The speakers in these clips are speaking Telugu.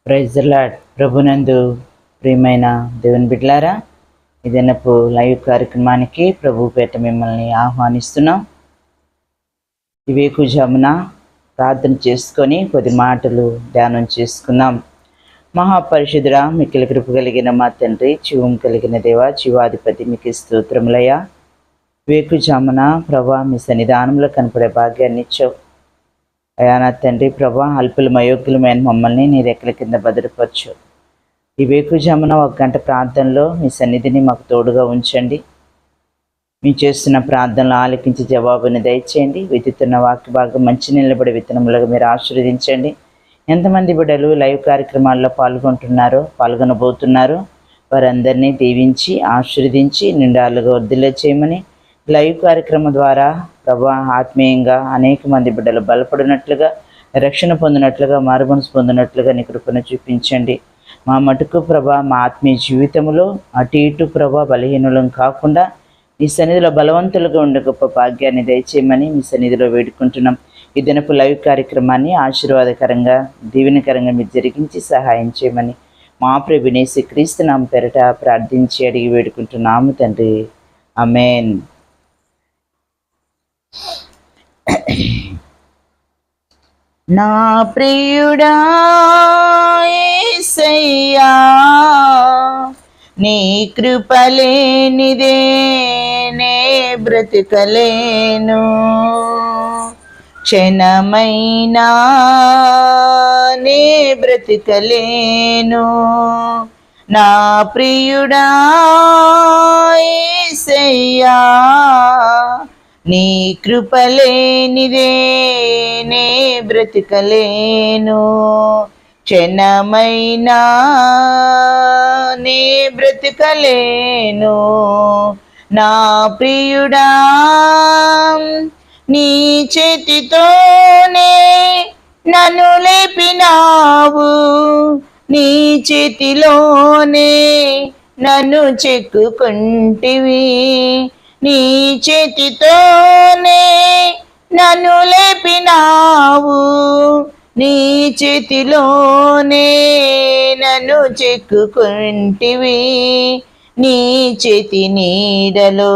Praise the lord. ప్రభునందు ప్రియమైన దేవుని బిడ్డలారా, ఈ దినపు లైవ్ కార్యక్రమానికి ప్రభు పేట మిమ్మల్ని ఆహ్వానిస్తున్నాం. ఈ వేకుజామున ప్రార్థన చేసుకొని కొద్ది మాటలు ధ్యానం చేసుకుందాం. మహాపరిశుద్ధుడా, మిక్కిలి కృప కలిగిన మా తండ్రి, జీవం కలిగిన దేవ, జీవాధిపతి మీకు స్తోత్రములయ్యా. వేకుజామున ప్రభా మీ సన్నిధానంలో కనపడే భాగ్యాన్ని ఇచ్చావు అయా. నా తండ్రి ప్రభా, అల్పులము అయోగ్యులమైన మమ్మల్ని నీ రెక్కల కింద భద్రపరచు. ఈ వేకుజామున 1 గంట ప్రార్థనలో మీ సన్నిధిని మాకు తోడుగా ఉంచండి. మేము చేస్తున్న ప్రార్థనలు ఆలకించి జవాబుని దయచేయండి. విత్తుతున్న వాక్య భాగం మంచి నిలబడి విత్తనములుగా మీరు ఆశీర్వదించండి. ఎంతమంది బిడ్డలు లైవ్ కార్యక్రమాల్లో పాల్గొనబోతున్నారో వారందరినీ దీవించి ఆశీర్వదించి నిండాలుగా వర్ధిల్ల చేయమని, లైవ్ కార్యక్రమం ద్వారా ప్రభా ఆత్మీయంగా అనేక మంది బిడ్డలు బలపడినట్లుగా, రక్షణ పొందినట్లుగా, మారుమనసు పొందినట్లుగా నీ కృపను చూపించండి. మా మటుకు ప్రభా మా ఆత్మీయ జీవితంలో అటు ఇటు ప్రభా బలహీనులం కాకుండా నీ సన్నిధిలో బలవంతులుగా ఉండే గొప్ప భాగ్యాన్ని దయచేయమని మీ సన్నిధిలో వేడుకుంటున్నాం. ఈ దినపు లైవ్ కార్యక్రమాన్ని ఆశీర్వాదకరంగా, దీవెనకరంగా మీరు జరిగించి సహాయం చేయమని మా ప్రభువైన యేసుక్రీస్తు నామమున పేరట ప్రార్థించి అడిగి వేడుకుంటున్నాము తండ్రి. ఆమేన్. నా ప్రియుడా యేసయ్యా, నీ కృపలేనిదే నే బ్రతకలేను. క్షణమైనా నే బ్రతకలేను. నా ప్రియుడా యేసయ్యా, నీ కృపలేనిదే నే బ్రతకలేను. క్షణమైనా నే బ్రతకలేను. నా ప్రియుడా, నీ చేతితోనే నన్ను లేపినావు, నీ చేతిలోనే నన్ను చెక్కుకుంటివి. నీ చేతితోనే నన్ను లేపినావు, నీ చేతిలోనే నన్ను చెక్కుకుంటివి. నీ చేతి నీడలో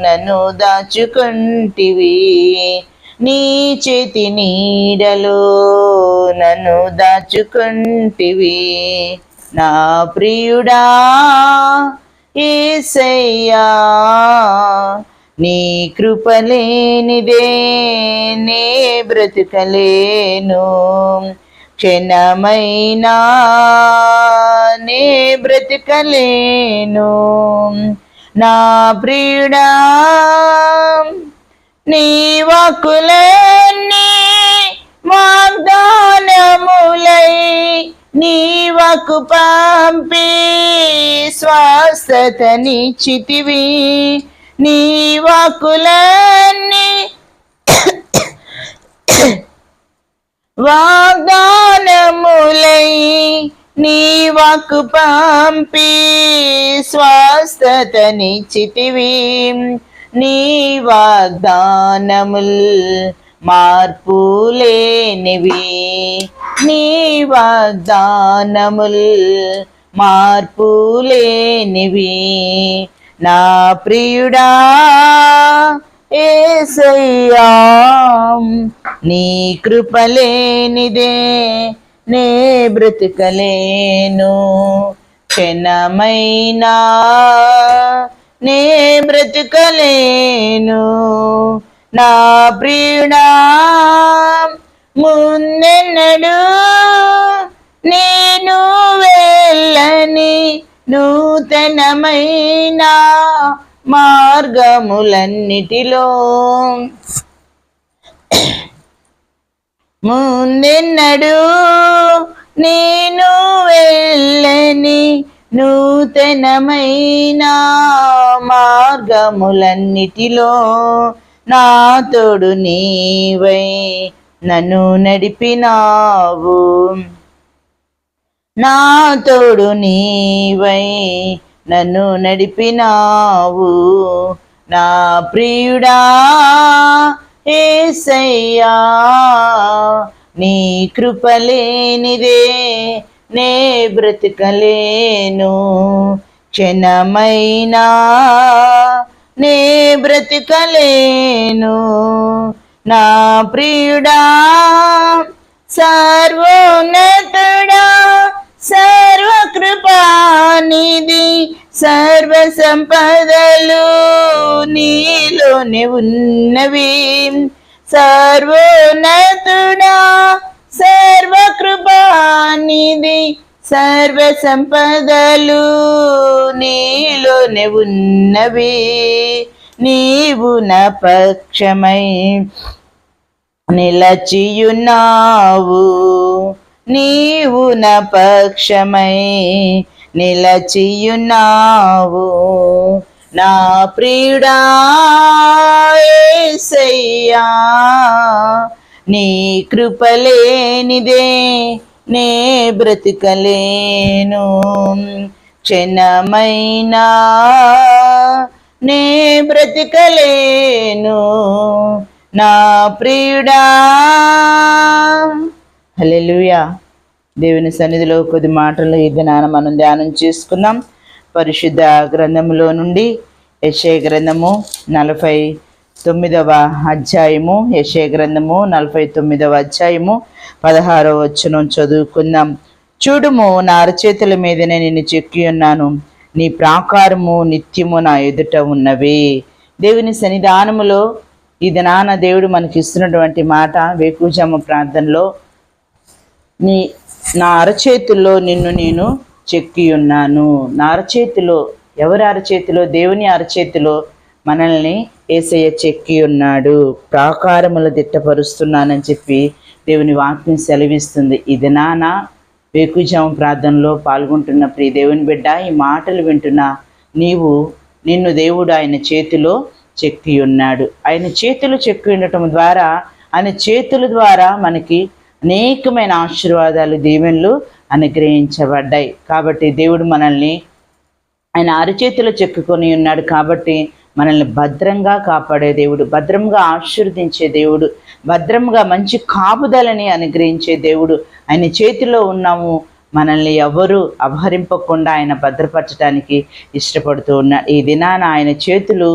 నన్ను దాచుకుంటివి, నీ చేతి నీడలో నన్ను దాచుకుంటివి. నా ప్రియుడా యేసయ్యా, నీ కృపలేనిదే నే బ్రతకలేను. క్షణమైనా నే బ్రతకలేను. నా ప్రియుడా, నీ వాక్కులన్నీ వాగ్దానములై, నీ వాక్కు పంపి స్వస్థతనిచ్చితివి. నీ వాక్కులన్నీ వాగ్దానములై, నీ వాక్కు పంపి స్వస్థతనిచ్చితివి. నీ వాగ్దానముల్ మార్పులేనివి, నీ వాగ్దానముల్ మార్పులేనివి. నా ప్రియుడా యేసయ్యా, నీ కృపలేనిదే నే బ్రతకలేను. క్షణమైనా నే బ్రతకలేను. నా ప్రియుడా, ముందెన్నడు నేను వెళ్ళని నూతనమైన మార్గములన్నిటిలో, ముందెన్నడు నేను వెళ్ళని నూతనమైన మార్గములన్నిటిలో నా తోడు నీవై నన్ను నడిపినావు. నా తోడు నీవై నన్ను నడిపినావు. నా ప్రియుడా యేసయ్యా, నీ కృపలేనిదే నే బ్రతికలేను, క్షణమైనా నే బ్రతికలేను. నా ప్రియుడా సర్వోన్నతుడా సర్వకృపానిధి సర్వ సంపదలు నీలోనే ఉన్నవి. సర్వోన్నతుడా సర్వకృపానిధి సర్వ సంపదలు నీలోనే ఉన్నవి. నీవు నా పక్షమై నిలచియున్నావు, నీవు నా పక్షమై నిలచియున్నావు. నా ప్రియుడా యేసయ్యా, నీ కృపలేనిదే నే బ్రతికలేను, క్షణమైనా నే బ్రతికలేను. నా ప్రియుడా. హల్లెలూయా. దేవుని సన్నిధిలో కొద్ది మాటలు ఈ దినాన మనం ధ్యానం చేసుకుందాం. పరిశుద్ధ గ్రంథములో నుండి యెషయా గ్రంథము 49వ అధ్యాయము, యెషయా గ్రంథము 49వ అధ్యాయము 16వ వచనం చదువుకుందాం. చూడుము, నా అరచేతుల మీదనే నిన్ను చెక్కి ఉన్నాను, నీ ప్రాకారము నిత్యము నా ఎదుట ఉన్నవి. దేవుని సన్నిధానములో ఈ దినాన దేవుడు మనకి ఇస్తున్నటువంటి మాట వేకువజామ ప్రార్థనలో, నా అరచేతుల్లో నిన్ను నేను చెక్కి ఉన్నాను. నా అరచేతిలో, ఎవరి అరచేతిలో? దేవుని అరచేతిలో మనల్ని యేసయ్య చెక్కి ఉన్నాడు. ప్రాకారములు దిట్టపరుస్తున్నానని చెప్పి దేవుని వాక్యం సెలవిస్తుంది. ఈ దినాన వేకువజామ ప్రార్థనలో పాల్గొంటున్న ప్రియ దేవుని బిడ్డ, ఈ మాటలు వింటున్న నిన్ను దేవుడు ఆయన చేతిలో చెక్కి ఉన్నాడు. ఆయన చేతులు చెక్కి ఉండటం ద్వారా, ఆయన చేతుల ద్వారా మనకి అనేకమైన ఆశీర్వాదాలు, దీవెనలు అనుగ్రహించబడ్డాయి. కాబట్టి దేవుడు మనల్ని ఆయన అరచేతిలో చెక్కుకొని ఉన్నాడు. కాబట్టి మనల్ని భద్రంగా కాపాడే దేవుడు, భద్రంగా ఆశీర్వదించే దేవుడు, భద్రంగా మంచి కాపుదలని అనుగ్రహించే దేవుడు. ఆయన చేతిలో ఉన్నాము. మనల్ని ఎవరు అపహరింపకుండా ఆయన భద్రపరచడానికి ఇష్టపడుతూ ఉన్నాడు. ఈ దినాన ఆయన చేతులు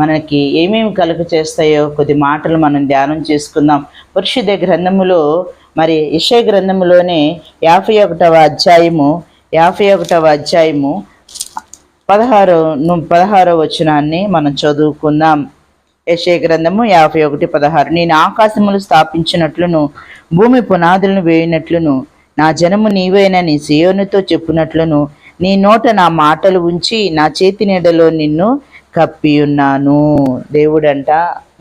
మనకి ఏమేమి కలుగ చేస్తాయో కొద్ది మాటలు మనం ధ్యానం చేసుకుందాం. పరిశుద్ధ గ్రంథములో, మరి యెషయా గ్రంథములోనే 51వ అధ్యాయము 16వ వచనాన్ని మనం చదువుకుందాం. యెషయా గ్రంథము 51:16. నేను ఆకాశములు స్థాపించినట్లును భూమి పునాదులను వేయినట్లును నా జనము నీవేనని సియోనుతో చెప్పునట్లును నీ నోట నా మాటలు ఉంచి నా చేతి నీడలో నిన్ను కప్పి ఉన్నాను. దేవుడంట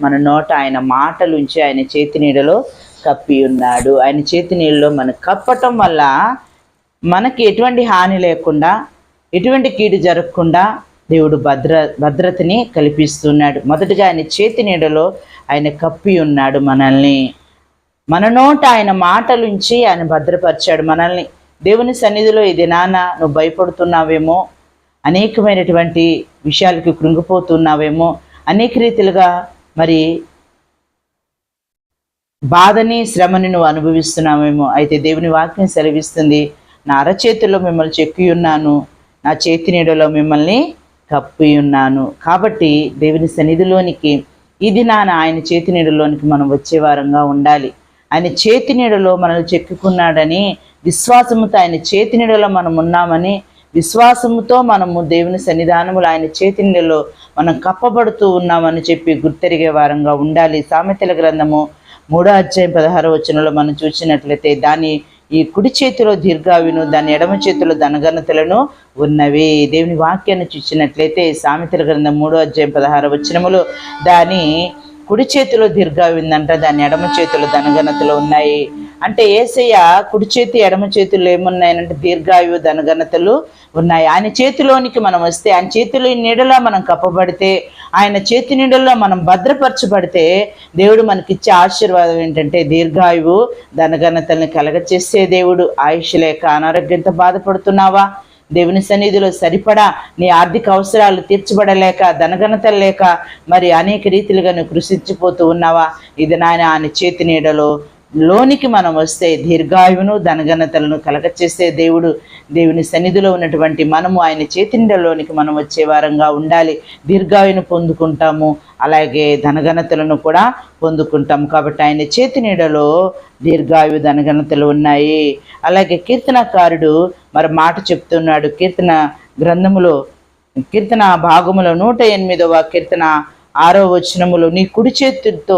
మన నోట ఆయన మాటలు ఉంచి ఆయన చేతి నీడలో కప్పి ఉన్నాడు. ఆయన చేతి నీడలో మనకు కప్పటం వల్ల మనకి ఎటువంటి హాని లేకుండా, ఎటువంటి కీడు జరగకుండా దేవుడు భద్రతని కల్పిస్తున్నాడు. మొదటిగా ఆయన చేతి నీడలో ఆయన కప్పి ఉన్నాడు మనల్ని. మన నోట ఆయన మాటలుంచి ఆయన భద్రపరిచాడు మనల్ని. దేవుని సన్నిధిలో ఈ దినాన నువ్వు భయపడుతున్నావేమో, అనేకమైనటువంటి విషయాలకి కృంగిపోతున్నావేమో, అనేక రీతిలుగా మరి బాధని, శ్రమని నువ్వు అనుభవిస్తున్నావేమో. అయితే దేవుని వాక్యం సెలవిస్తుంది, నా అరచేతుల్లో మిమ్మల్ని చెక్కి ఉన్నాను, నా చేతి నీడలో మిమ్మల్ని కప్పి ఉన్నాను. కాబట్టి దేవుని సన్నిధిలోనికి ఈ దినాన ఆయన చేతి నీడలోనికి మనం వచ్చే వారంగా ఉండాలి. ఆయన చేతి నీడలో మనల్ని చెక్కుకున్నాడని విశ్వాసముతో, ఆయన చేతి నీడలో మనం ఉన్నామని విశ్వాసముతో మనము దేవుని సన్నిధానములు ఆయన చేతి నీడలో మనం కప్పబడుతూ ఉన్నామని చెప్పి గుర్తెరిగే వారంగా ఉండాలి. సామెతల గ్రంథము 3:16 వచనంలో మనం చూసినట్లయితే, దాని ఈ కుడి చేతిలో దీర్ఘాయువును, దాని ఎడమ చేతిలో ధనఘనతలను ఉన్నవి. దేవుని వాక్యాన్ని చూసినట్లయితే సామెతల గ్రంథం 3:16 వచనములో దాని కుడి చేతిలో దీర్ఘాయువుందంట, దాని ఎడమ చేతిలో ధనఘనతలు ఉన్నాయి. అంటే యేసయ్య కుడి చేతి ఎడమ చేతుల్లో ఏమున్నాయనంటే దీర్ఘాయువు, ధనఘనతలు ఉన్నాయి. ఆయన చేతిలోనికి మనం వస్తే, ఆయన చేతిలో నీడలో మనం కప్పబడితే, ఆయన చేతి నీడలో మనం భద్రపరచబడితే, దేవుడు మనకిచ్చే ఆశీర్వాదం ఏంటంటే దీర్ఘాయువు, ధనఘనతల్ని కలగచేసే దేవుడు. ఆయుష్ లేక అనారోగ్యంతో బాధపడుతున్నావా? దేవుని సన్నిధిలో సరిపడా నీ ఆర్థిక అవసరాలు తీర్చబడలేక, ధనఘనతలు లేక, మరి అనేక రీతిలుగా నువ్వు కృషించిపోతూ ఉన్నావా? ఇది నాయన ఆయన చేతి నీడలో లోనికి మనం వస్తే దీర్ఘాయువును ధనఘనతలను కలగచేసే దేవుడు. దేవుని సన్నిధిలో ఉన్నటువంటి మనము ఆయన చేతి నీడలోనికి మనం వచ్చే వారంగా ఉండాలి. దీర్ఘాయువును పొందుకుంటాము, అలాగే ధనఘనతలను కూడా పొందుకుంటాము. కాబట్టి ఆయన చేతి నీడలో దీర్ఘాయువు ధనఘనతలు ఉన్నాయి. అలాగే కీర్తనకారుడు మరి మాట చెప్తున్నాడు. కీర్తన గ్రంథములో కీర్తన భాగములో 108వ కీర్తన 6వ వచనములో, నీ కుడి చేతితో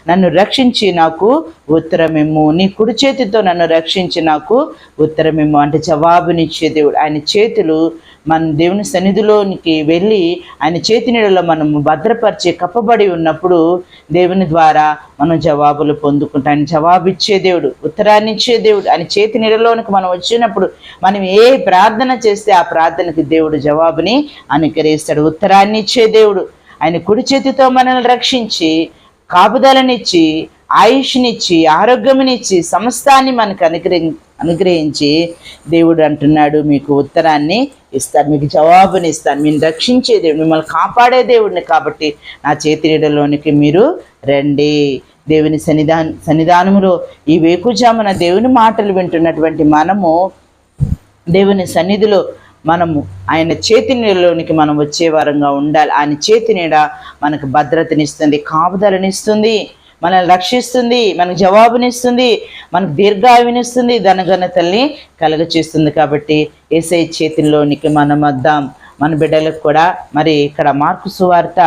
నన్ను రక్షించి నాకు ఉత్తరమిమ్ము. నీ కుడి చేతితో నన్ను రక్షించి నాకు ఉత్తరమిమ్ము అంటే జవాబునిచ్చే దేవుడు. ఆయన చేతులు మన దేవుని సన్నిధిలోనికి వెళ్ళి ఆయన చేతి నీడలో మనం భద్రపరిచి కప్పబడి ఉన్నప్పుడు దేవుని ద్వారా మనం జవాబులు పొందుకుంటాం. ఆయన జవాబు ఇచ్చే దేవుడు, ఉత్తరాన్ని ఇచ్చే దేవుడు. ఆయన చేతి నీడలోనికి మనం వచ్చినప్పుడు మనం ఏ ప్రార్థన చేస్తే ఆ ప్రార్థనకి దేవుడు జవాబుని అనుకరిస్తాడు. ఉత్తరాన్ని ఇచ్చే దేవుడు. ఆయన కుడి చేతితో మనల్ని రక్షించి కాపుదలనిచ్చి ఆయుష్నిచ్చి ఆరోగ్యమునిచ్చి సమస్తాన్ని మనకు అనుగ్రహించి దేవుడు అంటున్నాడు, మీకు ఉత్తరాన్ని ఇస్తాను, మీకు జవాబుని ఇస్తాను, మీరు రక్షించే దేవుడు, మిమ్మల్ని కాపాడే దేవుడిని. కాబట్టి నా చేతి నీడలోనికి మీరు రండి. దేవుని సన్నిధానములో ఈ వేకుజామున దేవుని మాటలు వింటున్నటువంటి మనము దేవుని సన్నిధిలో మనము ఆయన చేతి నీడలోనికి మనం వచ్చే వారంగా ఉండాలి. ఆయన చేతి నీడ మనకు భద్రతనిస్తుంది, కాపుదలనిస్తుంది, మనల్ని రక్షిస్తుంది, మనకు జవాబునిస్తుంది, మనకు దీర్ఘాయువునిస్తుంది, ధనఘనతల్ని కలుగచేస్తుంది. కాబట్టి యేసయ్య చేతిలోనికి మనం వద్దాం. మన బిడ్డలకు కూడా మరి ఇక్కడ మార్కు సువార్త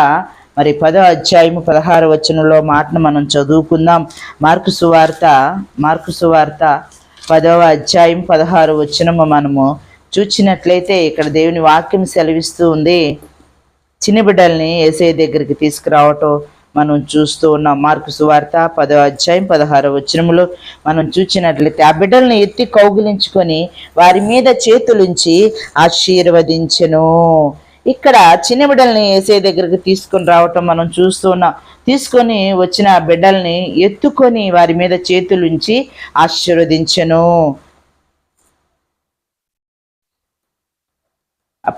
మరి 10వ అధ్యాయము 16వ వచనంలో మాటను మనం చదువుకుందాం. మార్కు సువార్త 10వ అధ్యాయం 16వ వచనము మనము చూచినట్లయితే ఇక్కడ దేవుని వాక్యం సెలవిస్తూ ఉంది. చిన్న బిడ్డల్ని యేసయ్య దగ్గరికి తీసుకురావటం మనం చూస్తూ ఉన్నాం. మార్కు సువార్త 10వ అధ్యాయం 16వ వచనములో మనం చూచినట్లయితే ఆ బిడ్డల్ని ఎత్తి కౌగిలించుకొని వారి మీద చేతులుంచి ఆశీర్వదించెను. ఇక్కడ చిన్న బిడ్డల్ని యేసయ్య దగ్గరికి తీసుకొని రావటం మనం చూస్తూ ఉన్నాం. తీసుకొని వచ్చిన బిడ్డల్ని ఎత్తుకొని వారి మీద చేతులుంచి ఆశీర్వదించెను.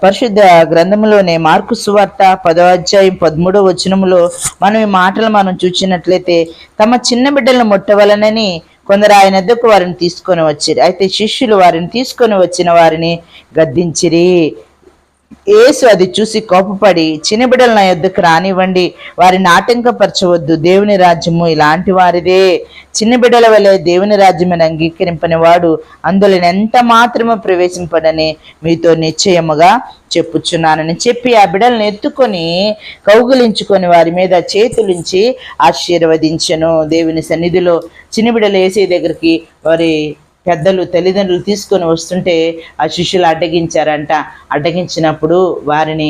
పరిశుద్ధ గ్రంథంలోనే మార్కు సువార్త 10వ అధ్యాయం 13వ వచనములో మనం ఈ మాటలు మనం చూసినట్లయితే, తమ చిన్న బిడ్డలను ముట్టవలనని కొందరు ఆయన వద్దకు వారిని తీసుకొని వచ్చిరి. అయితే శిష్యులు వారిని తీసుకొని వచ్చిన వారిని గద్దించిరి. యేసు అది చూసి కోపపడి, చిన్న బిడ్డలు నా యొద్దకు రానివ్వండి, వారిని ఆటంకపరచవద్దు, దేవుని రాజ్యము ఇలాంటి వారిదే. చిన్న బిడ్డల వలె దేవుని రాజ్యమును అంగీకరింపని వాడు అందులో ఎంత మాత్రము ప్రవేశింపడని మీతో నిశ్చయముగా చెప్పుచున్నానని చెప్పి ఆ బిడ్డలను ఎత్తుకొని కౌగులించుకొని వారి మీద చేతులుంచి ఆశీర్వదించెను. దేవుని సన్నిధిలో చిన్న బిడ్డలు యేసయ్య దగ్గరికి వారి పెద్దలు తల్లిదండ్రులు తీసుకొని వస్తుంటే ఆ శిష్యులు అడ్డగించారంట. అడ్డగించినప్పుడు వారిని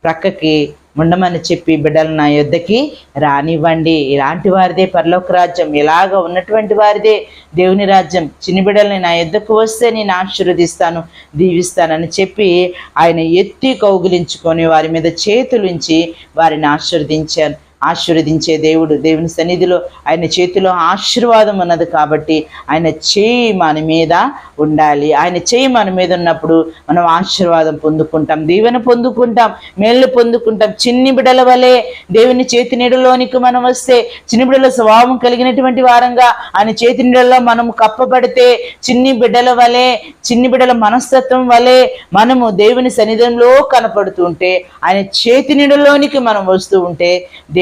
ప్రక్కకి ఉండమని చెప్పి, బిడ్డలు నా యొద్దకి రానివ్వండి, ఇలాంటి వారిదే పరలోక రాజ్యం, ఇలాగ ఉన్నటువంటి వారిదే దేవుని రాజ్యం, చిన్న బిడ్డల్ని నా యొద్దకు వస్తే నేను ఆశీర్వదిస్తాను, దీవిస్తానని చెప్పి ఆయన ఎత్తి కౌగిలించుకొని వారి మీద చేతులుంచి వారిని ఆశీర్వదించే దేవుడు. దేవుని సన్నిధిలో ఆయన చేతిలో ఆశీర్వాదం ఉన్నది కాబట్టి ఆయన చేయి మన మీద ఉండాలి. ఆయన చేయి మన మీద ఉన్నప్పుడు మనం ఆశీర్వాదం పొందుకుంటాం, దీవెన పొందుకుంటాం, మేళ్ళు పొందుకుంటాం. చిన్ని బిడ్డల వలె దేవుని చేతి నీడలోనికి మనం వస్తే, చిన్ని బిడ్డల స్వభావం కలిగినటువంటి వారంగా ఆయన చేతి నీడలో మనము కప్పబడితే, చిన్ని బిడ్డల వలె, చిన్ని బిడ్డల మనస్తత్వం వలె మనము దేవుని సన్నిధిలో కనపడుతుంటే, ఆయన చేతి నీడలోనికి మనం వస్తూ ఉంటే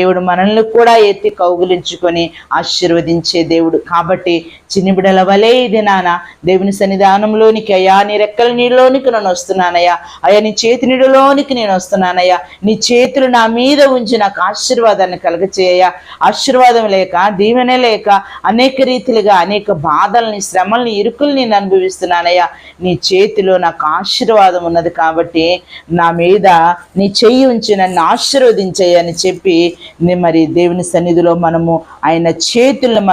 దేవుడు మనల్ని కూడా ఎత్తి కౌగులించుకొని ఆశీర్వదించే దేవుడు. కాబట్టి చిన్ని బిడ్డల వలె ఇది నాన్న దేవుని సన్నిధానంలోనికి, అయ్యా నీ రెక్కల నీళ్ళలోనికి నేను వస్తున్నానయ్యా, అయ్యా నీ చేతి నీడలోనికి నేను వస్తున్నానయ్యా, నీ చేతులు నా మీద ఉంచి నాకు ఆశీర్వాదాన్ని కలగచేయ. ఆశీర్వాదం లేక, దీవెన లేక అనేక రీతిలుగా అనేక బాధల్ని, శ్రమల్ని, ఇరుకుల్ని నేను అనుభవిస్తున్నానయ్యా, నీ చేతిలో నాకు ఆశీర్వాదం ఉన్నది కాబట్టి నా మీద నీ చెయ్యి ఉంచి నన్ను ఆశీర్వదించయ్యని చెప్పి మరి దేవుని సన్నిధిలో మనము ఆయన చేతులను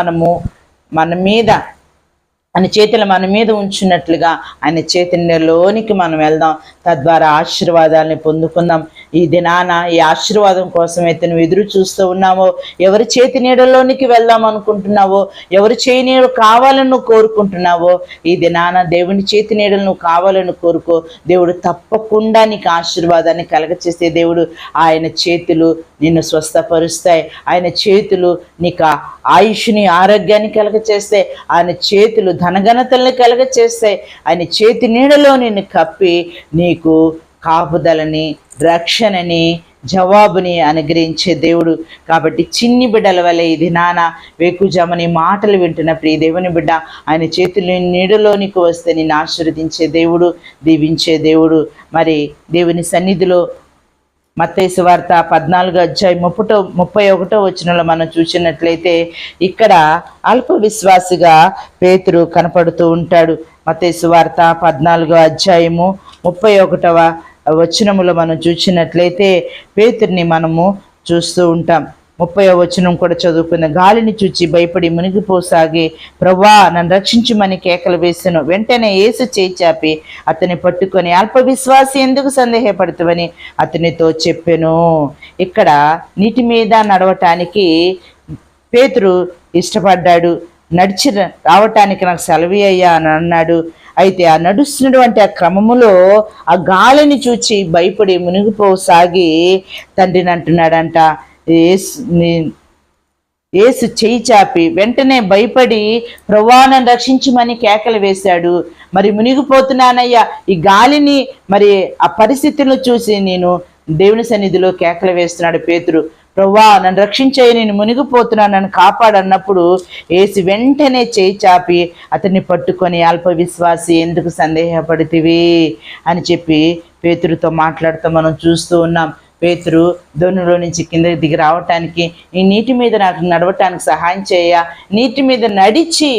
ఆయన చేతులు మన మీద ఉంచినట్లుగా ఆయన చేతుల్లోనికి మనం వెళ్దాం. తద్వారా ఆశీర్వాదాలని పొందుకుందాం. ఈ దినాన ఈ ఆశీర్వాదం కోసం అయితే నువ్వు ఎదురు చూస్తూ ఉన్నావో, ఎవరి చేతి నీడలోనికి వెళ్దాం అనుకుంటున్నావో, ఎవరి చేయి నీడ కావాలని నువ్వు కోరుకుంటున్నావో, ఈ దినాన దేవుని చేతి నీడలు నువ్వు కావాలని కోరుకో. దేవుడు తప్పకుండా నీకు ఆశీర్వాదాన్ని కలగచేసే దేవుడు. ఆయన చేతులు నిన్ను స్వస్థపరుస్తాయి. ఆయన చేతులు నీకు ఆయుష్ని, ఆరోగ్యాన్ని కలగచేస్తాయి. ఆయన చేతులు ధనఘనతల్ని కలగచేస్తాయి. ఆయన చేతి నీడలో నిన్ను కప్పి నీకు కాపుదలని, రక్షణని, జవాబుని అనుగ్రహించే దేవుడు. కాబట్టి చిన్ని బిడ్డల వల్ల ఈ దినాన వేకుజామని మాటలు వింటున్న ప్రియ దేవుని బిడ్డ, ఆయన చేతుల నీడలోనికి వస్తే నిన్ను ఆశీర్వదించే దేవుడు, దీవించే దేవుడు. మరి దేవుని సన్నిధిలో మత్తయి సువార్త 14:31 మనం చూసినట్లయితే ఇక్కడ అల్ప విశ్వాసిగా పేతురు కనపడుతూ ఉంటాడు. మత్తయి సువార్త 14:31 మనం చూసినట్లయితే పేతుర్ని మనము చూస్తూ ఉంటాం. 30వ వచనం కూడా చదువుకున్న. గాలిని చూచి భయపడి మునిగిపోసాగి, ప్రభువా నన్ను రక్షించుమని కేకలు వేసెను. వెంటనే యేసు చేయి చాపి అతని పట్టుకొని, అల్ప విశ్వాసి ఎందుకు సందేహపడుతావని అతనితో చెప్పెను. ఇక్కడ నీటి మీద నడవటానికి పేతురు ఇష్టపడ్డాడు. నడిచి రావటానికి నాకు సెలవి అయ్యా అని అన్నాడు. అయితే ఆ నడుస్తున్నటువంటి ఆ క్రమములో ఆ గాలిని చూచి భయపడి మునిగిపోసాగి తండ్రిని అంటున్నాడంట. యేసు చేయి చాపి వెంటనే భయపడి ప్రభువా నన్ను రక్షించమని కేకలు వేశాడు. మరి మునిగిపోతున్నానయ్యా, ఈ గాలిని మరి ఆ పరిస్థితులను చూసి నేను దేవుని సన్నిధిలో కేకలు వేస్తున్నాడు పేతురు. ప్రభువా నన్ను రక్షించయ్య, నేను మునిగిపోతున్నాను, నన్ను కాపాడన్నప్పుడు యేసు వెంటనే చేయి చాపి అతన్ని పట్టుకొని, అల్ప విశ్వాసి ఎందుకు సందేహపడితివి అని చెప్పి పేతురుతో మాట్లాడుతూ మనం చూస్తూ ఉన్నాం. పేతురు దోణిలో నుంచి కిందకి దిగి రావటానికి, ఈ నీటి మీద నాకు నడవటానికి సహాయం చేయ, నీటి మీద నడిచి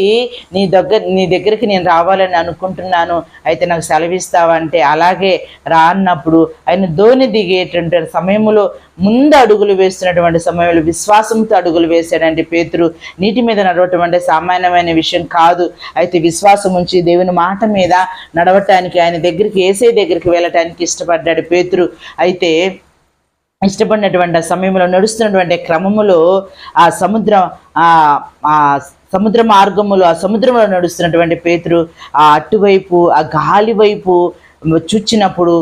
నీ దగ్గరికి నేను రావాలని అనుకుంటున్నాను, అయితే నాకు సెలవిస్తావా అంటే అలాగే రా అన్నప్పుడు ఆయన దోణి దిగేటువంటి సమయంలో ముందు అడుగులు వేస్తున్నటువంటి సమయంలో విశ్వాసంతో అడుగులు వేశాడంటే పేతురు. నీటి మీద నడవటం అంటే సామాన్యమైన విషయం కాదు. అయితే విశ్వాసం ఉంచి దేవుని మాట మీద నడవటానికి, ఆయన దగ్గరికి, యేసయ్య దగ్గరికి వెళ్ళటానికి ఇష్టపడ్డాడు పేతురు. అయితే ఇష్టపడినటువంటి సమయంలో నడుస్తున్నటువంటి క్రమములో ఆ సముద్ర మార్గములో, ఆ సముద్రంలో నడుస్తున్నటువంటి పేతురు ఆ అటువైపు, ఆ గాలి వైపు చూచినప్పుడు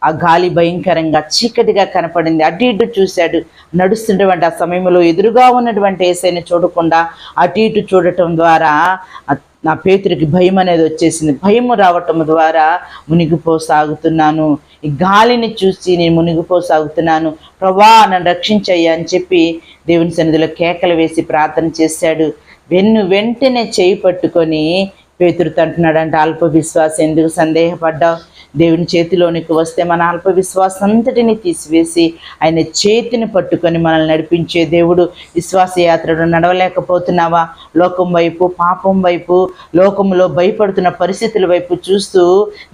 ఆ గాలి భయంకరంగా చీకటిగా కనపడింది. అటు ఇటు చూశాడు. నడుస్తున్నటువంటి ఆ సమయంలో ఎదురుగా ఉన్నటువంటి యేసయ్యని చూడకుండా అటు ఇటు చూడటం ద్వారా నా పేతురికి భయం అనేది వచ్చేసింది. భయం రావటం ద్వారా మునిగిపోసాగుతున్నాను, ఈ గాలిని చూసి నేను మునిగిపోసాగుతున్నాను, ప్రభువా నన్ను రక్షించయ్యా అని చెప్పి దేవుని సన్నిధిలో కేకలు వేసి ప్రార్థన చేశాడు. వెంటనే చేయి పట్టుకొని పేతురుతో అంటున్నాడంట, అల్ప విశ్వాసం ఎందుకు సందేహపడ్డావు? దేవుని చేతిలోనికి వస్తే మన అల్ప విశ్వాసం అంతటిని తీసివేసి ఆయన చేతిని పట్టుకొని మనల్ని నడిపించే దేవుడు. విశ్వాస యాత్రలో నడవలేకపోతున్నావా? లోకం వైపు, పాపం వైపు, లోకంలో భయపడుతున్న పరిస్థితుల వైపు చూస్తూ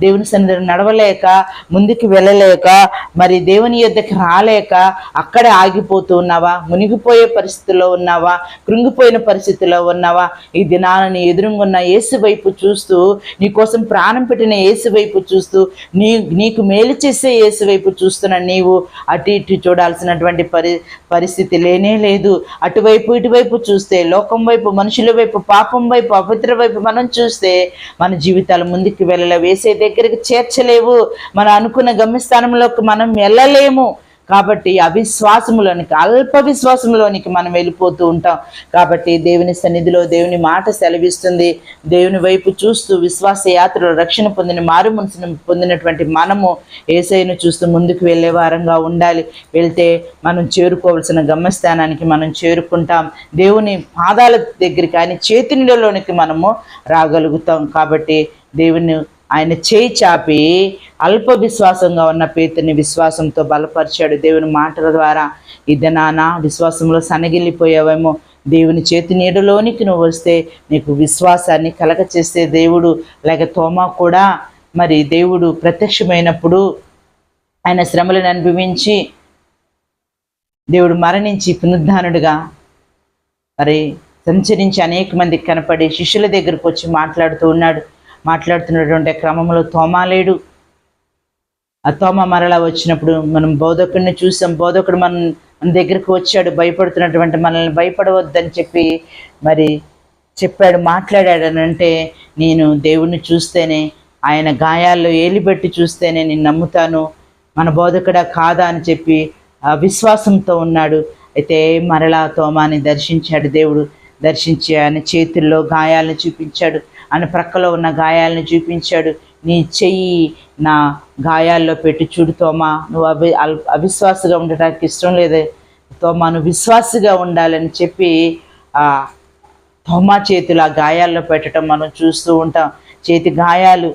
దేవుని సన్నిధిలో నడవలేక, ముందుకు వెళ్ళలేక, మరి దేవుని యొద్దకు రాలేక అక్కడే ఆగిపోతూ ఉన్నావా? మునిగిపోయే పరిస్థితిలో ఉన్నావా? కృంగిపోయిన పరిస్థితిలో ఉన్నావా? ఈ దినాలని ఎదురుగున్న యేసు వైపు చూస్తూ, నీ కోసం ప్రాణం పెట్టిన యేసు వైపు చూస్తూ, నీకు మేలు చేసే యేసు వైపు చూస్తున్న నీవు అటు ఇటు చూడాల్సినటువంటి పరిస్థితి లేనే లేదు. అటువైపు ఇటువైపు చూస్తే, లోకం వైపు, మనుషుల వైపు, పాపం వైపు, అపవిత్ర వైపు మనం చూస్తే మన జీవితాలు ముందుకు వెళ్ళలేవు, యేసయ్య దగ్గరికి చేర్చలేవు, మనం అనుకున్న గమ్యస్థానంలోకి మనం వెళ్ళలేము. కాబట్టి అవిశ్వాసములోనికి, అల్ప విశ్వాసంలోనికి మనం వెళ్ళిపోతూ ఉంటాం. కాబట్టి దేవుని సన్నిధిలో దేవుని మాట సెలవిస్తుంది, దేవుని వైపు చూస్తూ విశ్వాస యాత్రలో రక్షణ పొందిన, మారు మనసును పొందినటువంటి మనము యేసయ్యను చూస్తూ ముందుకు వెళ్ళే వారంగా ఉండాలి. వెళ్తే మనం చేరుకోవాల్సిన గమ్యస్థానానికి మనం చేరుకుంటాం. దేవుని పాదాల దగ్గరికి, ఆయన చేతిలోనికి మనము రాగలుగుతాం. కాబట్టి దేవుని ఆయన చేయి చాపి అల్ప విశ్వాసంగా ఉన్న పేతుని విశ్వాసంతో బలపరిచాడు దేవుని మాటల ద్వారా. ఇదనాన విశ్వాసంలో సన్నగిల్లిపోయావేమో, దేవుని చేతి నీడలోనికి నువ్వు వస్తే నీకు విశ్వాసాన్ని కలగచేసే దేవుడు. లేక తోమా కూడా మరి దేవుడు ప్రత్యక్షమైనప్పుడు ఆయన శ్రమలను అనుభవించి దేవుడు మరణించి పునరుద్ధానుడుగా మరి సంచరించి అనేక మందికి కనపడి శిష్యుల దగ్గరకు వచ్చి మాట్లాడుతున్నటువంటి క్రమంలో తోమా లేడు. ఆ తోమ మరలా వచ్చినప్పుడు మనం బోధకుడిని చూసాం. బోధకుడు మన దగ్గరకు వచ్చాడు, భయపడుతున్నటువంటి మనల్ని భయపడవద్దని చెప్పి మరి చెప్పాడు, మాట్లాడాడు. అని అంటే నేను దేవుణ్ణి చూస్తేనే, ఆయన గాయాల్లో ఏలిబెట్టి చూస్తేనే నేను నమ్ముతాను, మన బోధకుడా కాదా అని చెప్పి విశ్వాసంతో ఉన్నాడు. అయితే మరలా తోమాని దర్శించాడు దేవుడు. దర్శించి ఆయన చేతుల్లో గాయాలను చూపించాడు, ఆయన ప్రక్కలో ఉన్న గాయాలను చూపించాడు. నీ చెయ్యి నా గాయాల్లో పెట్టి చూడు తోమా, నువ్వు అవిశ్వాసగా ఉండటానికి ఇష్టం లేదు తోమా, నువ్వు విశ్వాసగా ఉండాలని చెప్పి తోమా చేతులు ఆ గాయాల్లో పెట్టడం మనం చూస్తూ ఉంటాం. చేతి గాయాలు,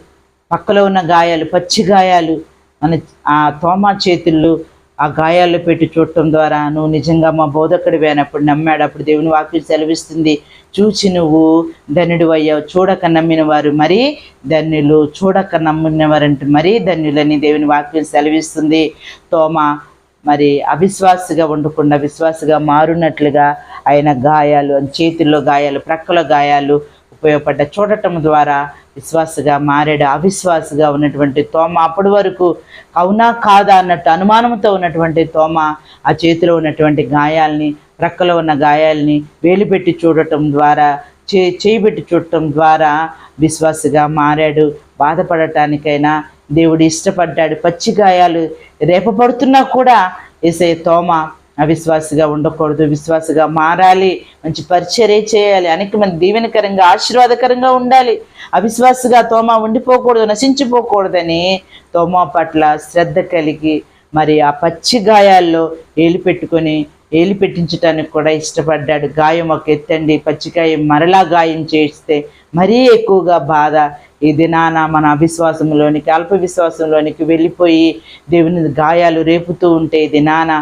పక్కలో ఉన్న గాయాలు, పచ్చి గాయాలు మన ఆ తోమా చేతుల్లో ఆ గాయాల్లో పెట్టి చూడటం ద్వారా నువ్వు నిజంగా మా బోధకుడివి అయినప్పుడు నమ్మాడు. అప్పుడు దేవుని వాక్యం సెలవిస్తుంది, చూచి నువ్వు ధన్యుడు అయ్యావు, చూడక నమ్మిన వారు మరీ ధన్యులు, చూడక నమ్మిన వారంటే మరీ ధన్యులని దేవుని వాక్యం సెలవిస్తుంది. తోమా మరి అవిశ్వాసగా ఉండకుండా విశ్వాసగా మారునట్లుగా ఆయన గాయాలు, చేతుల్లో గాయాలు, ప్రక్కల గాయాలు ఉపయోగపడ్డ చూడటం ద్వారా విశ్వాసగా మారాడు. అవిశ్వాసగా ఉన్నటువంటి తోమ, అప్పటి వరకు అవునా కాదా అన్నట్టు అనుమానంతో ఉన్నటువంటి తోమ ఆ చేతిలో ఉన్నటువంటి గాయాల్ని, ప్రక్కలో ఉన్న గాయాల్ని వేలిపెట్టి చూడటం ద్వారా, చేయిబెట్టి చూడటం ద్వారా విశ్వాసగా మారాడు. బాధపడటానికైనా దేవుడు ఇష్టపడ్డాడు. పచ్చి గాయాలు రేపపడుతున్నా కూడా యేసయ్య తోమ అవిశ్వాసగా ఉండకూడదు, విశ్వాసగా మారాలి, మంచి పరిచర్య చేయాలి, అనేక మంది దీవెనకరంగా ఆశీర్వాదకరంగా ఉండాలి. అవిశ్వాసగా తోమ ఉండిపోకూడదు, నశించిపోకూడదని తోమ పట్ల శ్రద్ధ కలిగి మరి ఆ పచ్చి గాయాల్లో ఏలి పెట్టించడానికి కూడా ఇష్టపడ్డాడు. గాయం ఒక ఎత్తండి, పచ్చిగాయం మరలా గాయం చేస్తే మరీ ఎక్కువగా బాధ. ఈ దినాన మన అవిశ్వాసంలోనికి, అల్ప విశ్వాసంలోనికి వెళ్ళిపోయి దేవుని గాయాలు రేపుతూ ఉంటే దినాన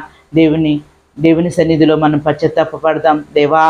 దేవుని సన్నిధిలో మనం పశ్చాత్తాపపడదాం. దేవా,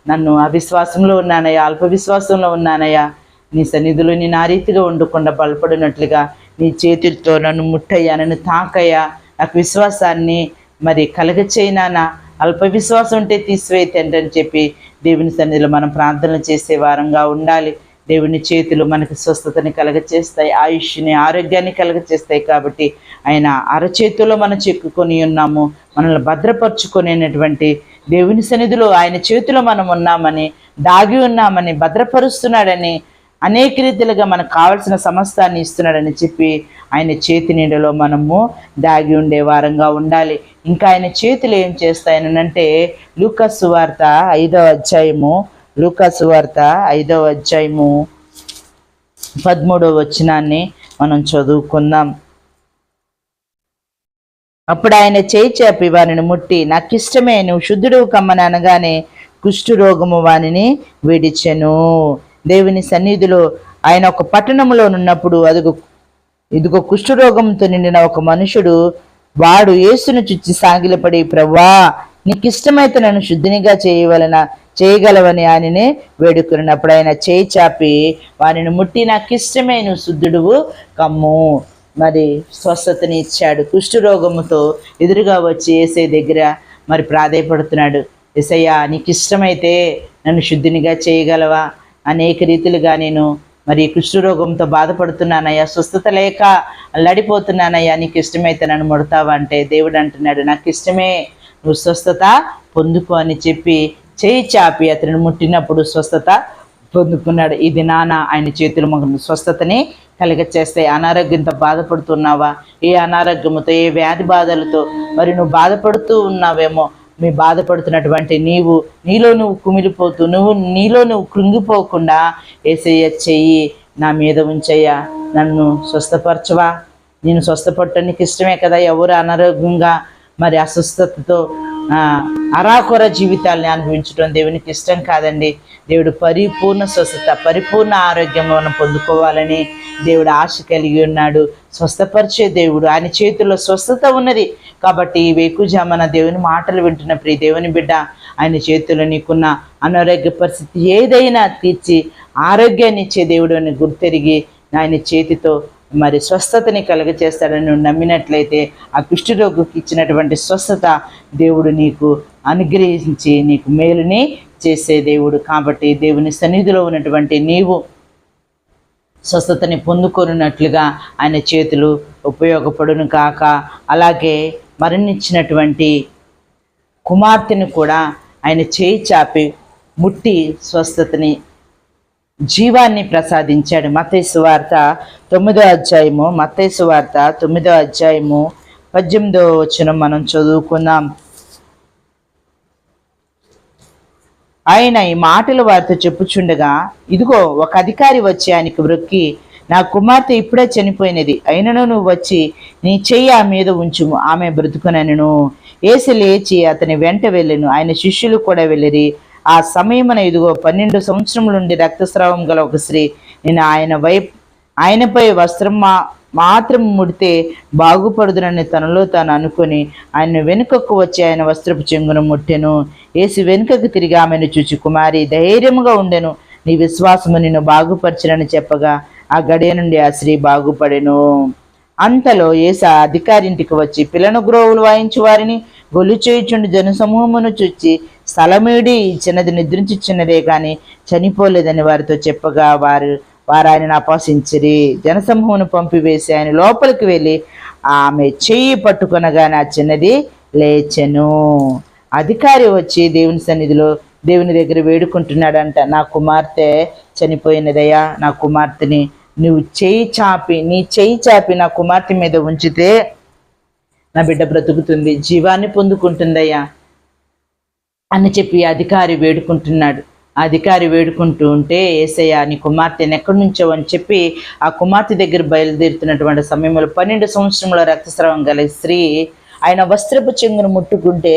నన్ను అవిశ్వాసంలో ఉన్నానయ్యా, అల్ప విశ్వాసంలో ఉన్నానయ్యా, నీ సన్నిధిలో నేను ఆ రీతిగా ఉండకుండా బలపడినట్లుగా నీ చేతులతో నన్ను ముట్టయ్యా, నన్ను తాకయ్యా, నాకు విశ్వాసాన్ని మరి కలగచేయనానా, అల్ప విశ్వాసం ఉంటే తీసివేయి తండ్రి అని చెప్పి దేవుని సన్నిధిలో మనం ప్రార్థన చేసే వారంగా ఉండాలి. దేవుని చేతులు మనకు స్వస్థతని కలగచేస్తాయి, ఆయుష్ని, ఆరోగ్యాన్ని కలగచేస్తాయి. కాబట్టి ఆయన అరచేతుల్లో మనం చెక్కుకొని ఉన్నాము, మనల్ని భద్రపరుచుకునేటువంటి దేవుని సన్నిధిలో ఆయన చేతిలో మనం ఉన్నామని, దాగి ఉన్నామని, భద్రపరుస్తున్నాడని, అనేక రీతిలుగా మనకు కావలసిన సమస్తాన్ని ఇస్తున్నాడని చెప్పి ఆయన చేతి నీడలో మనము దాగి ఉండే వారంగా ఉండాలి. ఇంకా ఆయన చేతులు ఏం చేస్తాయనంటే లూకాసు సువార్త 5వ అధ్యాయము 13వ వచనాన్ని మనం చదువుకుందాం. అప్పుడు ఆయన చేయి చాపి వారిని ముట్టి, నాకిష్టమే, నువ్వు శుద్ధుడు కమ్మని అనగానే కుష్ఠరోగము వానిని విడిచెను. దేవుని సన్నిధిలో ఆయన ఒక పట్టణంలో ఉన్నప్పుడు ఇదిగో కుష్ఠరోగంతో నిండిన ఒక మనుషుడు, వాడు యేసును చుచ్చి సాగిలపడి, ప్రభువా, నీకిష్టమైతే నన్ను శుద్ధినిగా చేయగలవని ఆయననే వేడుకున్నప్పుడు ఆయన చేయి చాపి వారిని ముట్టి, నాకిష్టమే, నువ్వు శుద్ధుడువు కమ్ము, మరి స్వస్థతని ఇచ్చాడు. కుష్ఠరోగముతో ఎదురుగా వచ్చి యేసయ్య దగ్గర మరి ప్రాధేయపడుతున్నాడు. యేసయ్యా, నీకు ఇష్టమైతే నన్ను శుద్ధినిగా చేయగలవా? అనేక రీతిలుగా నేను మరి కుష్ఠరోగంతో బాధపడుతున్నానయ్యా, స్వస్థత లేక అల్లాడిపోతున్నానయ్యా, నీకు ఇష్టమైతే నన్ను ముడతావా అంటే దేవుడు అంటున్నాడు, నాకు ఇష్టమే, నువ్వు స్వస్థత పొందుకో అని చెప్పి చేయి చాపి అతను ముట్టినప్పుడు స్వస్థత పొందుకున్నాడు. ఇది నాన్న ఆయన చేతులు మనకు స్వస్థతని కలిగచేస్తాయి. అనారోగ్యంతో బాధపడుతున్నావా? ఏ అనారోగ్యంతో, ఏ వ్యాధి బాధలతో మరి నువ్వు బాధపడుతూ ఉన్నావేమో, మీ బాధపడుతున్నటువంటి నీలో నువ్వు కుమిలిపోతూ నీలో నువ్వు కృంగిపోకుండా యేసయ్య చెయ్యి నా మీద ఉంచయ్యా, నన్ను స్వస్థపరచవా? నేను స్వస్థపడటానికి ఇష్టమే కదా. ఎవరు అనారోగ్యంగా మరి అస్వస్థతతో అరాకొర జీవితాలని అనుభవించడం దేవునికి ఇష్టం కాదండి. దేవుడు పరిపూర్ణ స్వస్థత, పరిపూర్ణ ఆరోగ్యం మనం పొందుకోవాలని దేవుడు ఆశ కలిగి ఉన్నాడు. స్వస్థపరిచే దేవుడు, ఆయన చేతుల్లో స్వస్థత ఉన్నది. కాబట్టి ఈ వేకుజామన దేవుని మాటలు వింటున్న ప్రియ దేవుని బిడ్డ, ఆయన చేతుల్లో నీకున్న అనారోగ్య పరిస్థితి ఏదైనా తీర్చి ఆరోగ్యాన్ని ఇచ్చే దేవుడు అని గుర్తెరిగి ఆయన చేతితో మరి స్వస్థతని కలుగచేస్తాడని నువ్వు నమ్మినట్లయితే ఆ కుష్ఠరోగికి ఇచ్చినటువంటి స్వస్థత దేవుడు నీకు అనుగ్రహించి నీకు మేలుని చేసే దేవుడు. కాబట్టి దేవుని సన్నిధిలో ఉన్నటువంటి నీవు స్వస్థతని పొందుకొనున్నట్లుగా ఆయన చేతులు ఉపయోగపడును కాక. అలాగే మరణించినటువంటి కుమార్తెను కూడా ఆయన చేయి చాపి ముట్టి స్వస్థతని, జీవాన్ని ప్రసాదించాడు. మత్తయి సువార్త 9వ అధ్యాయము, మత్తయి సువార్త 9వ అధ్యాయము 18వ వచనం మనం చదువుకుందాం. ఆయన ఈ మాటలు వారితో చెప్పుచుండగా, ఇదిగో ఒక అధికారి వచ్చి ఆయనకు మ్రొక్కి, నా కుమార్తె ఇప్పుడే చనిపోయినది, అయినను నువ్వు వచ్చి నీ చెయ్యి ఆమె మీద ఉంచుము, ఆమె బ్రతుకునెను. యేసు లేచి అతని వెంట వెళ్ళెను. ఆయన శిష్యులు కూడా వెళ్ళిరి. ఆ సమయమున ఇదిగో 12 సంవత్సరముల నుండి రక్తస్రావం గల ఒక స్త్రీ, నేను ఆయనపై వస్త్రం మాత్రం ముడితే బాగుపడుదునని తనలో తాను అనుకుని ఆయన వెనుకకు వచ్చి ఆయన వస్త్రపు చెంగును ముట్టెను. యేసు వెనుకకు తిరిగి ఆమెను చూచి, కుమారి ధైర్యముగా ఉండెను, నీ విశ్వాసము నిన్ను బాగుపరచునని చెప్పగా ఆ గడియ నుండి ఆ స్త్రీ బాగుపడెను. అంతలో యేసు ఆ అధికారింటికి వచ్చి పిల్లను గ్రోవులు వాయించు వారిని గొల్లు చేయుచుండి జనసమూహమును చూచి, స్థలమేడి, చిన్నది నిద్రించుచున్నదే కానీ చనిపోలేదని వారితో చెప్పగా వారు ఆయనను అపహసించిరి. జనసమూహమును పంపివేసి ఆయన లోపలికి వెళ్ళి ఆమె చెయ్యి పట్టుకొనగానే ఆ చిన్నది లేచెను. అధికారి వచ్చి దేవుని సన్నిధిలో దేవుని దగ్గర వేడుకుంటున్నాడంట, నా కుమార్తె చనిపోయినదయ్యా, నా కుమార్తెని నువ్వు నీ చెయ్యి చాపి నా కుమార్తె మీద ఉంచితే నా బిడ్డ బ్రతుకుతుంది, జీవాన్ని పొందుకుంటుందయ్యా అని చెప్పి అధికారి వేడుకుంటున్నాడు. అధికారి వేడుకుంటూ ఉంటే, యేసయ్య నీ కుమార్తెను ఎక్కడి నుంచో అని చెప్పి ఆ కుమార్తె దగ్గర బయలుదేరుతున్నటువంటి సమయంలో 12 సంవత్సరముల రక్తస్రావం గల స్త్రీ ఆయన వస్త్రపు చెంగును ముట్టుకుంటే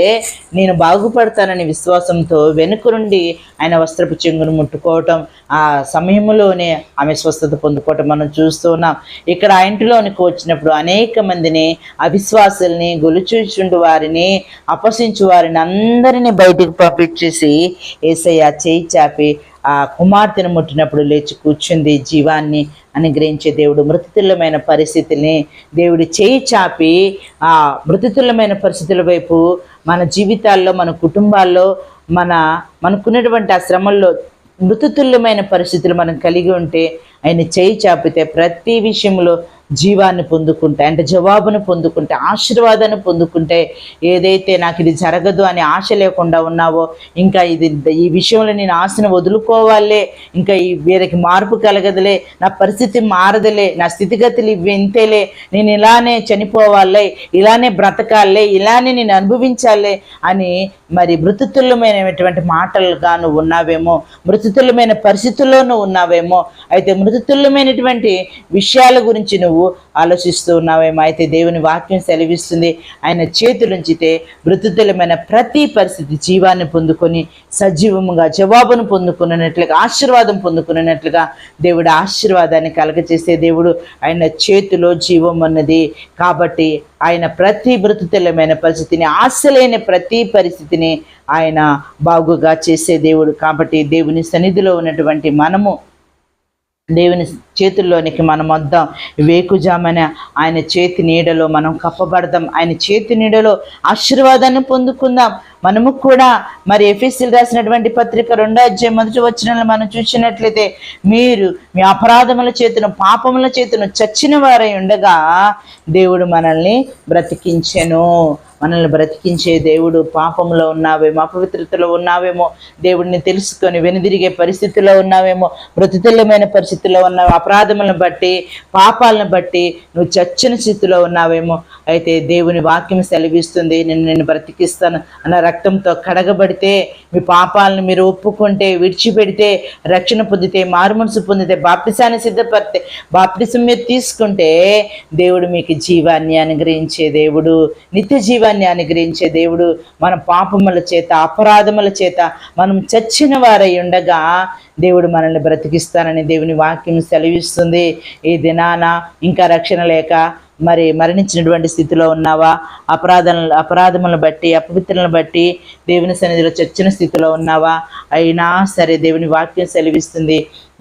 నేను బాగుపడతానని విశ్వాసంతో వెనుక నుండి ఆయన వస్త్రపు చెంగును ముట్టుకోవటం, ఆ సమయంలోనే ఆమె స్వస్థత పొందుకోవటం మనం చూస్తూ ఉన్నాం. ఇక్కడ ఆ ఇంటిలోనికి వచ్చినప్పుడు అనేక మందిని, అవిశ్వాసుల్ని, గొలుచూచుండు వారిని, అపహసించు వారిని అందరినీ బయటికి పంపించేసి యేసయ్య చేయి చాపి ఆ కుమార్తెను ముట్టినప్పుడు లేచి కూర్చుంది. జీవాన్ని అనుగ్రహించే దేవుడు మృతతుల్యమైన పరిస్థితిని దేవుడు చేయి చాపి ఆ మృతతుల్యమైన పరిస్థితుల వైపు మన జీవితాల్లో, మన కుటుంబాల్లో, మనకున్నటువంటి ఆ శ్రమల్లో మృతతుల్యమైన పరిస్థితులు మనం కలిగి ఉంటే ఆయన చేయి చాపితే ప్రతి విషయంలో జీవాన్ని పొందుకుంటే, అంటే జవాబును పొందుకుంటే, ఆశీర్వాదాన్ని పొందుకుంటే, ఏదైతే నాకు ఇది జరగదు అని ఆశ లేకుండా ఉన్నావో, ఇంకా ఈ విషయంలో నేను ఆశను వదులుకోవాలే, ఇంకా వీరికి మార్పు కలగదులే, నా పరిస్థితి మారదులే, నా స్థితిగతులు ఇవి ఇంతేలే, నేను ఇలానే చనిపోవాలే, ఇలానే బ్రతకాలే, ఇలానే నేను అనుభవించాలే అని మరి మృతతుల్యమైనటువంటి మాటలుగా నువ్వు ఉన్నావేమో, మృతతుల్యమైన పరిస్థితుల్లో నువ్వు ఉన్నావేమో, అయితే మృతతుల్యమైనటువంటి విషయాల గురించి నువ్వు ఆలోచిస్తూ ఉన్నావేమో. అయితే దేవుని వాక్యం సెలవిస్తుంది, ఆయన చేతులుంచితే మృతతుల్యమైన ప్రతి పరిస్థితి జీవాన్ని పొందుకొని సజీవముగా జవాబును పొందుకున్నట్లుగా, ఆశీర్వాదం పొందుకున్నట్లుగా దేవుడు ఆశీర్వాదాన్ని కలగచేసే దేవుడు. ఆయన చేతిలో జీవం ఉన్నది కాబట్టి ఆయన ప్రతి మృతతుల్యమైన పరిస్థితిని, ఆశలేని ప్రతి పరిస్థితిని ఆయన బాగుగా చేసే దేవుడు. కాబట్టి దేవుని సన్నిధిలో ఉన్నటువంటి మనము దేవుని చేతుల్లోనికి మనం వద్దాం. వేకుజామన ఆయన చేతి నీడలో మనం కప్పబడదాం. ఆయన చేతి నీడలో ఆశీర్వాదాన్ని పొందుకుందాం. మనము కూడా మరి ఎఫెసీయులకు రాసినటువంటి పత్రిక 2వ అధ్యాయం 1వ వచనంలో మనం చూసినట్లయితే, మీరు మీ అపరాధముల చేతును, పాపముల చేతును చచ్చిన వారై ఉండగా దేవుడు మనల్ని బ్రతికించెను. మనల్ని బ్రతికించే దేవుడు. పాపంలో ఉన్నావేమో, అపవిత్రతలో ఉన్నావేమో, దేవుడిని తెలుసుకొని వెనుదిరిగే పరిస్థితుల్లో ఉన్నావేమో, మృతతుల్యమైన పరిస్థితుల్లో ఉన్నావు, అపరాధములను బట్టి, పాపాలను బట్టి నువ్వు చచ్చిన స్థితిలో ఉన్నావేమో. అయితే దేవుని వాక్యం సెలవిస్తుంది, నేను బ్రతికిస్తాను అన్న రక్తంతో కడగబడితే, మీ పాపాలను మీరు ఒప్పుకుంటే, విడిచిపెడితే, రక్షణ పొందితే, మారుమనసు పొందితే, బాప్టిసాన్ని సిద్ధపడితే, బాప్టిసం మీరు తీసుకుంటే దేవుడు మీకు జీవాన్ని అనుగ్రహించే దేవుడు, నిత్య జీవాన్ని అనుగ్రహించే దేవుడు. మన పాపముల చేత, అపరాధముల చేత మనం చచ్చిన వారై ఉండగా దేవుడు మనల్ని బ్రతికిస్తానని దేవుని వాక్యం సెలవిస్తుంది. ఈ దినాన ఇంకా రక్షణ లేక మరి మరణించినటువంటి స్థితిలో ఉన్నావా, అపరాధములను బట్టి, అపవిత్రలను బట్టి దేవుని సన్నిధిలో చచ్చిన స్థితిలో ఉన్నావా, అయినా సరే దేవుని వాక్యం సెలవిస్తుంది,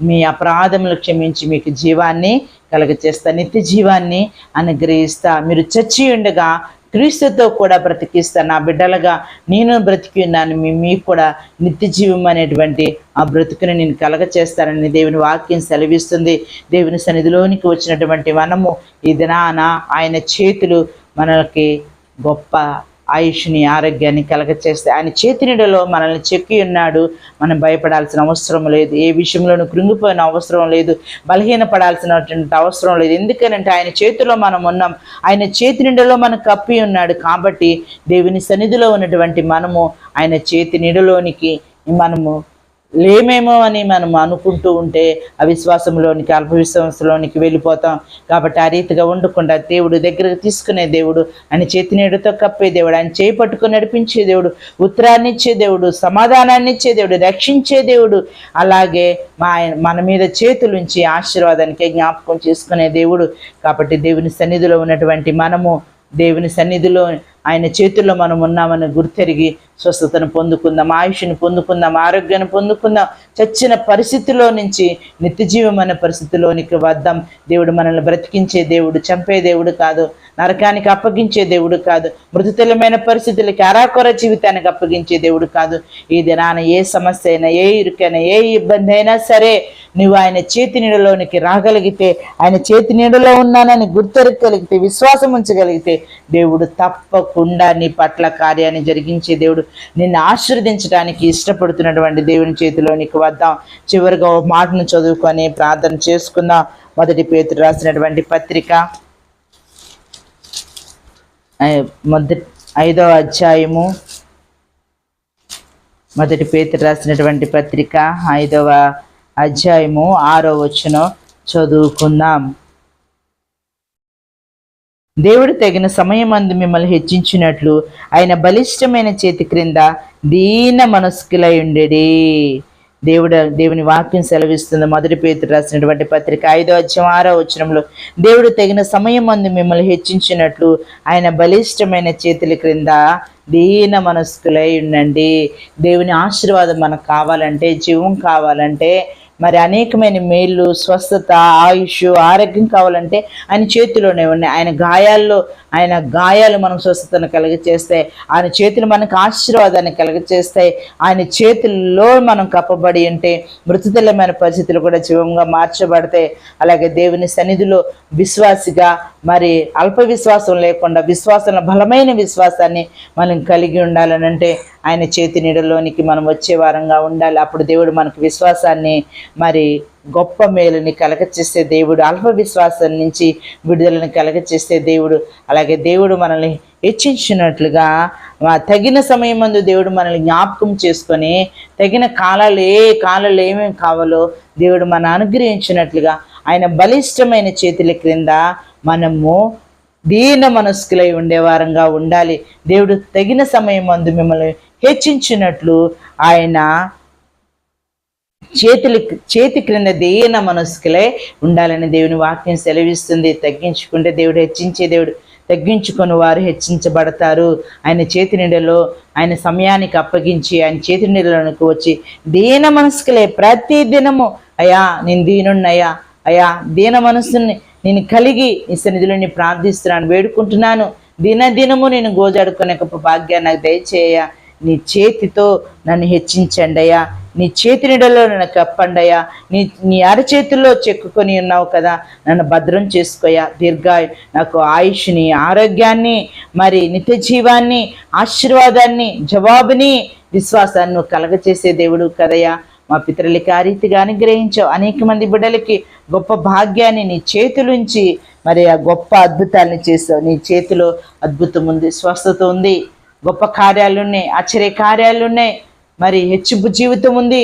మీ అపరాధములు క్షమించి మీకు జీవాన్ని కలగచేస్తా, నిత్య జీవాన్ని అనుగ్రహిస్తా. మీరు చచ్చి ఉండగా క్రీస్తుతో కూడా బ్రతికిస్తాను. నా బిడ్డలుగా నేను బ్రతికి ఉన్నాను, మీకు కూడా నిత్య జీవం అనేటువంటి ఆ బ్రతుకుని నేను కలగ చేస్తానని దేవుని వాక్యం సెలవిస్తుంది. దేవుని సన్నిధిలోనికి వచ్చినటువంటి మనము ఈ దినాన ఆయన చేతులు మనకి గొప్ప ఆయుష్ని, ఆరోగ్యాన్ని కలగచేస్తే ఆయన చేతి నీడలో మనల్ని చెక్కి ఉన్నాడు. మనం భయపడాల్సిన అవసరం లేదు, ఏ విషయంలోనూ కృంగిపోయిన అవసరం లేదు, బలహీనపడాల్సినటువంటి అవసరం లేదు. ఎందుకనంటే ఆయన చేతిలో మనం ఉన్నాం, ఆయన చేతి నీడలో మనకు కప్పి ఉన్నాడు. కాబట్టి దేవుని సన్నిధిలో ఉన్నటువంటి మనము ఆయన చేతి నీడలోనికి మనము లేమేమో అని మనం అనుకుంటూ ఉంటే అవిశ్వాసంలోనికి, అల్పవిశ్వాసంలోనికి వెళ్ళిపోతాం. కాబట్టి ఆ రీతిగా ఉండకుండా దేవుడు దగ్గరకు తీసుకునే దేవుడు, ఆయన చేతి నీడతో కప్పే దేవుడు, ఆయన చేయి పట్టుకుని నడిపించే దేవుడు, ఉత్తరాన్ని ఇచ్చే దేవుడు, సమాధానాన్ని ఇచ్చే దేవుడు, రక్షించే దేవుడు. అలాగే మన మీద చేతులుంచి ఆశీర్వాదానికి జ్ఞాపకం చేసుకునే దేవుడు. కాబట్టి దేవుని సన్నిధిలో ఉన్నటువంటి మనము దేవుని సన్నిధిలో ఆయన చేతుల్లో మనం ఉన్నామని గుర్తెరిగి స్వస్థతను పొందుకుందాం, ఆయుష్ని పొందుకుందాం, ఆరోగ్యాన్ని పొందుకుందాం. చచ్చిన పరిస్థితిలో నుంచి నిత్యజీవం అనే పరిస్థితిలోనికి వద్దాం. దేవుడు మనల్ని బ్రతికించే దేవుడు, చంపే దేవుడు కాదు, నరకానికి అప్పగించే దేవుడు కాదు, మృతుతుల్యమైన పరిస్థితులకి అరాకొర జీవితానికి అప్పగించే దేవుడు కాదు. ఈ దినాన ఏ సమస్య అయినా, ఏ ఇరుకైనా, ఏ ఇబ్బంది అయినా సరే నువ్వు ఆయన చేతి నీడలోనికి రాగలిగితే, ఆయన చేతి నీడలో ఉన్నానని గుర్తెరగలిగితే, విశ్వాసం ఉంచగలిగితే దేవుడు తప్పకుండా నీ పట్ల కార్యాన్ని జరిగించే దేవుడు. నిన్ను ఆశీర్వదించడానికి ఇష్టపడుతున్నటువంటి దేవుని చేతిలోనికి వద్దాం. చివరిగా ఒక మాటను చదువుకొని ప్రార్థన చేసుకుందాం. మొదటి పేతురు రాసినటువంటి పత్రిక 5వ అధ్యాయము, మొదటి పేతురు రాసినటువంటి పత్రిక 5వ అధ్యాయము 6వ వచనం చదువుకుందాం. దేవుడు తగిన సమయమందు మిమ్మల్ని హెచ్చించినట్లు ఆయన బలిష్టమైన చేతి క్రింద దీన మనస్కులై ఉండేది. దేవుని వాక్యం సెలవిస్తుంది. మొదటి పేతురు రాసినటువంటి పత్రిక 5వ అధ్యాయం 6వ వచనంలో దేవుడు తగిన సమయమందు మిమ్మల్ని హెచ్చించినట్లు ఆయన బలిష్టమైన చేతుల క్రింద దీన మనస్కులై ఉండండి. దేవుని ఆశీర్వాదం మనకు కావాలంటే, జీవం కావాలంటే, మరి అనేకమైన మేళ్ళు, స్వస్థత, ఆయుష్, ఆరోగ్యం కావాలంటే ఆయన చేతిలోనే ఉన్నాయి. ఆయన గాయాలు మనం స్వస్థతను కలుగచేస్తాయి. ఆయన చేతులు మనకు ఆశీర్వాదాన్ని కలుగచేస్తాయి. ఆయన చేతుల్లో మనం కప్పబడి ఉంటే మృతుతుల్యమైన పరిస్థితులు కూడా జీవంగా మార్చబడతాయి. అలాగే దేవుని సన్నిధిలో విశ్వాసిగా, మరి అల్ప విశ్వాసం లేకుండా విశ్వాసంలో బలమైన విశ్వాసాన్ని మనం కలిగి ఉండాలనంటే ఆయన చేతి నీడలోనికి మనం వచ్చే వారంగా ఉండాలి. అప్పుడు దేవుడు మనకు విశ్వాసాన్ని, మరి గొప్ప మేలుని కలగచేసే దేవుడు, అల్ప విశ్వాసం నుంచి విడుదలను కలగచేసే దేవుడు. అలాగే దేవుడు మనల్ని హెచ్చించినట్లుగా తగిన సమయం ముందు దేవుడు మనల్ని జ్ఞాపకం చేసుకొని తగిన కాలాలు ఏమేమి కావాలో దేవుడు మన అనుగ్రహించినట్లుగా ఆయన బలిష్టమైన చేతుల క్రింద మనము దీన మనస్కులై ఉండేవారంగా ఉండాలి. దేవుడు తగిన సమయం ముందు మిమ్మల్ని హెచ్చించినట్లు ఆయన చేతి క్రింద దీన మనస్కులే ఉండాలని దేవుని వాక్యం సెలవిస్తుంది. తగ్గించుకుంటే దేవుడు హెచ్చించే దేవుడు, తగ్గించుకొని వారు హెచ్చించబడతారు. ఆయన చేతి నీడలో ఆయన సమయానికి అప్పగించి ఆయన చేతి నీడలోనికి వచ్చి దీన మనస్కులే ప్రతి దినము అయ్యా నేను దీనున్నయ్యా, అయ్యా దీన మనస్సుని నేను కలిగి ఈ సన్నిధిలో నేను ప్రార్థిస్తున్నాను, వేడుకుంటున్నాను. దినదినము నేను గోజాడుకునే గొప్ప భాగ్యాన్ని నాకు దయచేయ. నీ చేతితో నన్ను హెచ్చించండి అయ్యా, నీ చేతి నీడలో నన్ను కప్పండయ్యా. నీ అరచేతుల్లో చెక్కుకొని ఉన్నావు కదా, నన్ను భద్రం చేసుకోయా. నాకు ఆయుష్ని, ఆరోగ్యాన్ని, మరి నిత్య జీవాన్ని, ఆశీర్వాదాన్ని, జవాబుని, విశ్వాసాన్ని నువ్వు కలగచేసే దేవుడు కదయ్యా. మా పితరులకి ఆ రీతిగా అనుగ్రహించావు. అనేక మంది బిడ్డలకి గొప్ప భాగ్యాన్ని నీ చేతులుంచి మరి ఆ గొప్ప అద్భుతాలను చేస్తావు. నీ చేతిలో అద్భుతం ఉంది, స్వస్థత ఉంది, గొప్ప కార్యాలు ఉన్నాయి, ఆశ్చర్య కార్యాలు ఉన్నాయి, మరి హెచ్చింపు జీవితం ఉంది.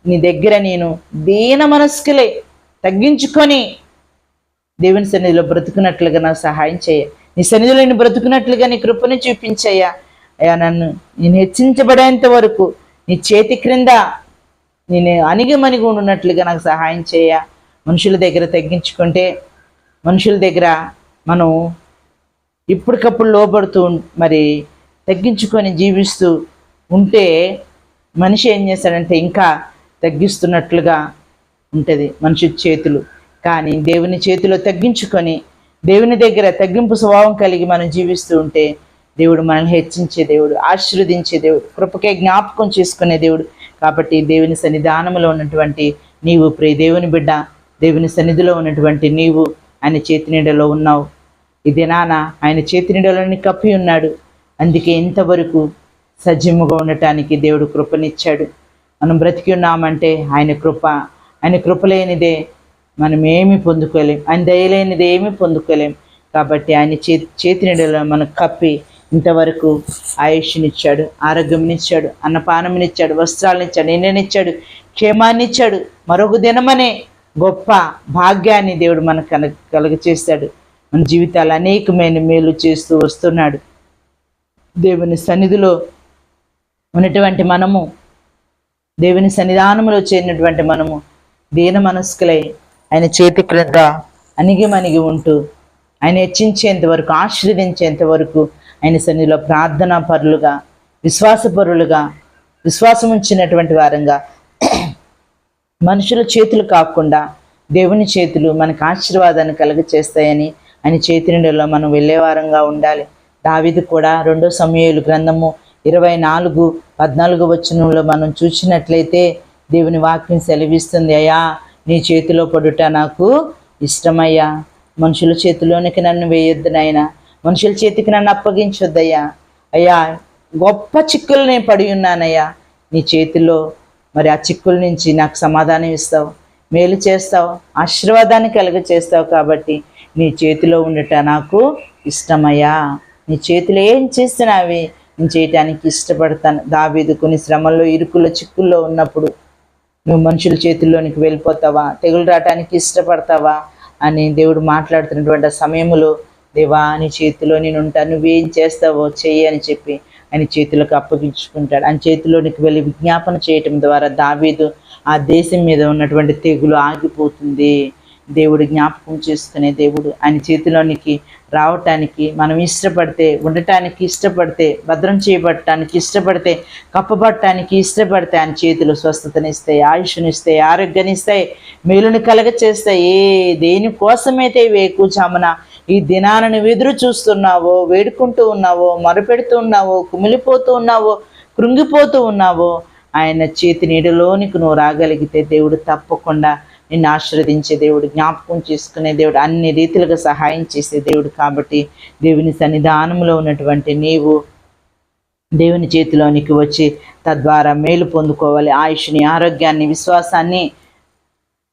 నీ దగ్గర నేను దీన మనస్కులే తగ్గించుకొని దేవుని సన్నిధిలో బ్రతుకున్నట్లుగా నాకు సహాయం చేయ. నీ సన్నిధిలో నేను బ్రతుకున్నట్లుగా నీ కృపను చూపించయ్యా. అయ్యా నేను హెచ్చించబడేంత వరకు నీ చేతి క్రింద నేను అణిగిమణిగి ఉన్నట్లుగా నాకు సహాయం చేయ. మనుషుల దగ్గర తగ్గించుకుంటే, మనుషుల దగ్గర మనం ఇప్పటికప్పుడు లోబడుతూ మరి తగ్గించుకొని జీవిస్తూ ఉంటే మనిషి ఏం చేస్తాడంటే ఇంకా తగ్గిస్తున్నట్లుగా ఉంటుంది మనిషి చేతులు. కానీ దేవుని చేతిలో తగ్గించుకొని దేవుని దగ్గర తగ్గింపు స్వభావం కలిగి మనం జీవిస్తూ ఉంటే దేవుడు మనల్ని హెచ్చించే దేవుడు, ఆశీర్వదించే దేవుడు, కృపకే జ్ఞాపకం చేసుకునే దేవుడు. కాబట్టి దేవుని సన్నిధానంలో ఉన్నటువంటి నీవు, ప్రియ దేవుని బిడ్డ, దేవుని సన్నిధిలో ఉన్నటువంటి నీవు ఆయన చేతి నీడలో ఉన్నావు. ఈ దినాన ఆయన చేతి నీడలోని కప్పి ఉన్నాడు. అందుకే ఇంతవరకు సజీవంగా ఉండటానికి దేవుడు కృపనిచ్చాడు. మనం బ్రతికి ఉన్నామంటే ఆయన కృప. ఆయన కృప లేనిదే మనం ఏమి పొందుకోలేం, ఆయన దయలేనిది ఏమీ పొందుకోలేం. కాబట్టి ఆయన చేతి నీడలో మనకు కప్పి ఇంతవరకు ఆయుష్నిచ్చాడు, ఆరోగ్యంనిచ్చాడు, అన్నపానంనిచ్చాడు, వస్త్రాలనిచ్చాడు, నిండనిచ్చాడు, క్షేమాన్నిచ్చాడు. మరొక దినమనే గొప్ప భాగ్యాన్ని దేవుడు మనకు కలుగ చేస్తాడు. మన జీవితాలు అనేకమైన మేలు చేస్తూ వస్తున్నాడు. దేవుని సన్నిధిలో ఉన్నటువంటి మనము, దేవుని సన్నిధానంలో చేరినటువంటి మనము దీన మనస్కులై ఆయన చేతి క్రింద అణిగి ఉంటూ ఆయన హెచ్చించేంత వరకు, ఆశీర్వదించేంత వరకు ఆయన సన్నిధిలో ప్రార్థనా పరులుగా, విశ్వాసపరులుగా, విశ్వాసం ఉంచినటువంటి వారంగా, మనుషుల చేతులు కాకుండా దేవుని చేతులు మనకు ఆశీర్వాదాన్ని కలుగచేస్తాయని ఆయన చేతి నీడలో మనం వెళ్ళే వారంగా ఉండాలి. దావీదు కూడా 2 సమూయేలు గ్రంథము 24:14 వచనంలో మనం చూసినట్లయితే దేవుని వాక్యం సెలవిస్తుంది, అయ్యా నీ చేతిలో పడుట నాకు ఇష్టమయ్యా, మనుషుల చేతిలోనికి నన్ను వేయొద్దు నాయనా, మనుషుల చేతికి నన్ను అప్పగించొద్దయ్యా, అయ్యా గొప్ప చిక్కులు నేను పడి ఉన్నానయ్యా, నీ చేతిలో మరి ఆ చిక్కుల నుంచి నాకు సమాధానం ఇస్తావు, మేలు చేస్తావు, ఆశీర్వాదాన్ని కలుగ చేస్తావు. కాబట్టి నీ చేతిలో ఉండట నాకు ఇష్టమయ్యా, నీ చేతిలో ఏం చేస్తున్నావి నేను చేయటానికి ఇష్టపడతాను. దావీదు కొన్ని శ్రమల్లో, ఇరుకుల్లో, చిక్కుల్లో ఉన్నప్పుడు నువ్వు మనుషుల చేతుల్లోనికి వెళ్ళిపోతావా, తెగులు రావటానికి ఇష్టపడతావా అని దేవుడు మాట్లాడుతున్నటువంటి ఆ సమయంలో, దేవా నీ చేతిలో నేను ఉంటాను, నువ్వేం చేస్తావో చెయ్యి అని చెప్పి ఆయన చేతులకు అప్పగించుకుంటాడు. ఆయన చేతిలోనికి వెళ్ళి విజ్ఞాపన చేయటం ద్వారా దావీదు ఆ దేశం మీద ఉన్నటువంటి తెగులు ఆగిపోతుంది. దేవుడు జ్ఞాపకం చేసుకునే దేవుడు. ఆయన చేతిలోనికి రావటానికి మనం ఇష్టపడితే, ఉండటానికి ఇష్టపడితే, భద్రం చేయబడటానికి ఇష్టపడితే, కప్పబడటానికి ఇష్టపడితే ఆయన చేతులు స్వస్థతనిస్తాయి, ఆయుష్నిస్తాయి, ఆరోగ్యాన్నిస్తాయి, మేలుని కలగ చేస్తాయి. దేనికోసమైతే వేకుజామున ఈ దినాలను ఎదురు చూస్తున్నావో, వేడుకుంటూ ఉన్నావో, మొరపెడుతూ ఉన్నావో, కుమిలిపోతూ ఉన్నావో, కృంగిపోతూ ఉన్నావో, ఆయన చేతి నీడలోనికి నువ్వు రాగలిగితే దేవుడు తప్పకుండా నిన్ను ఆశీర్వదించే దేవుడు, జ్ఞాపకం చేసుకునే దేవుడు, అన్ని రీతిలుగా సహాయం చేసే దేవుడు. కాబట్టి దేవుని సన్నిధానంలో ఉన్నటువంటి నీవు దేవుని చేతిలోనికి వచ్చి తద్వారా మేలు పొందుకోవాలి. ఆయుష్ని, ఆరోగ్యాన్ని, విశ్వాసాన్ని,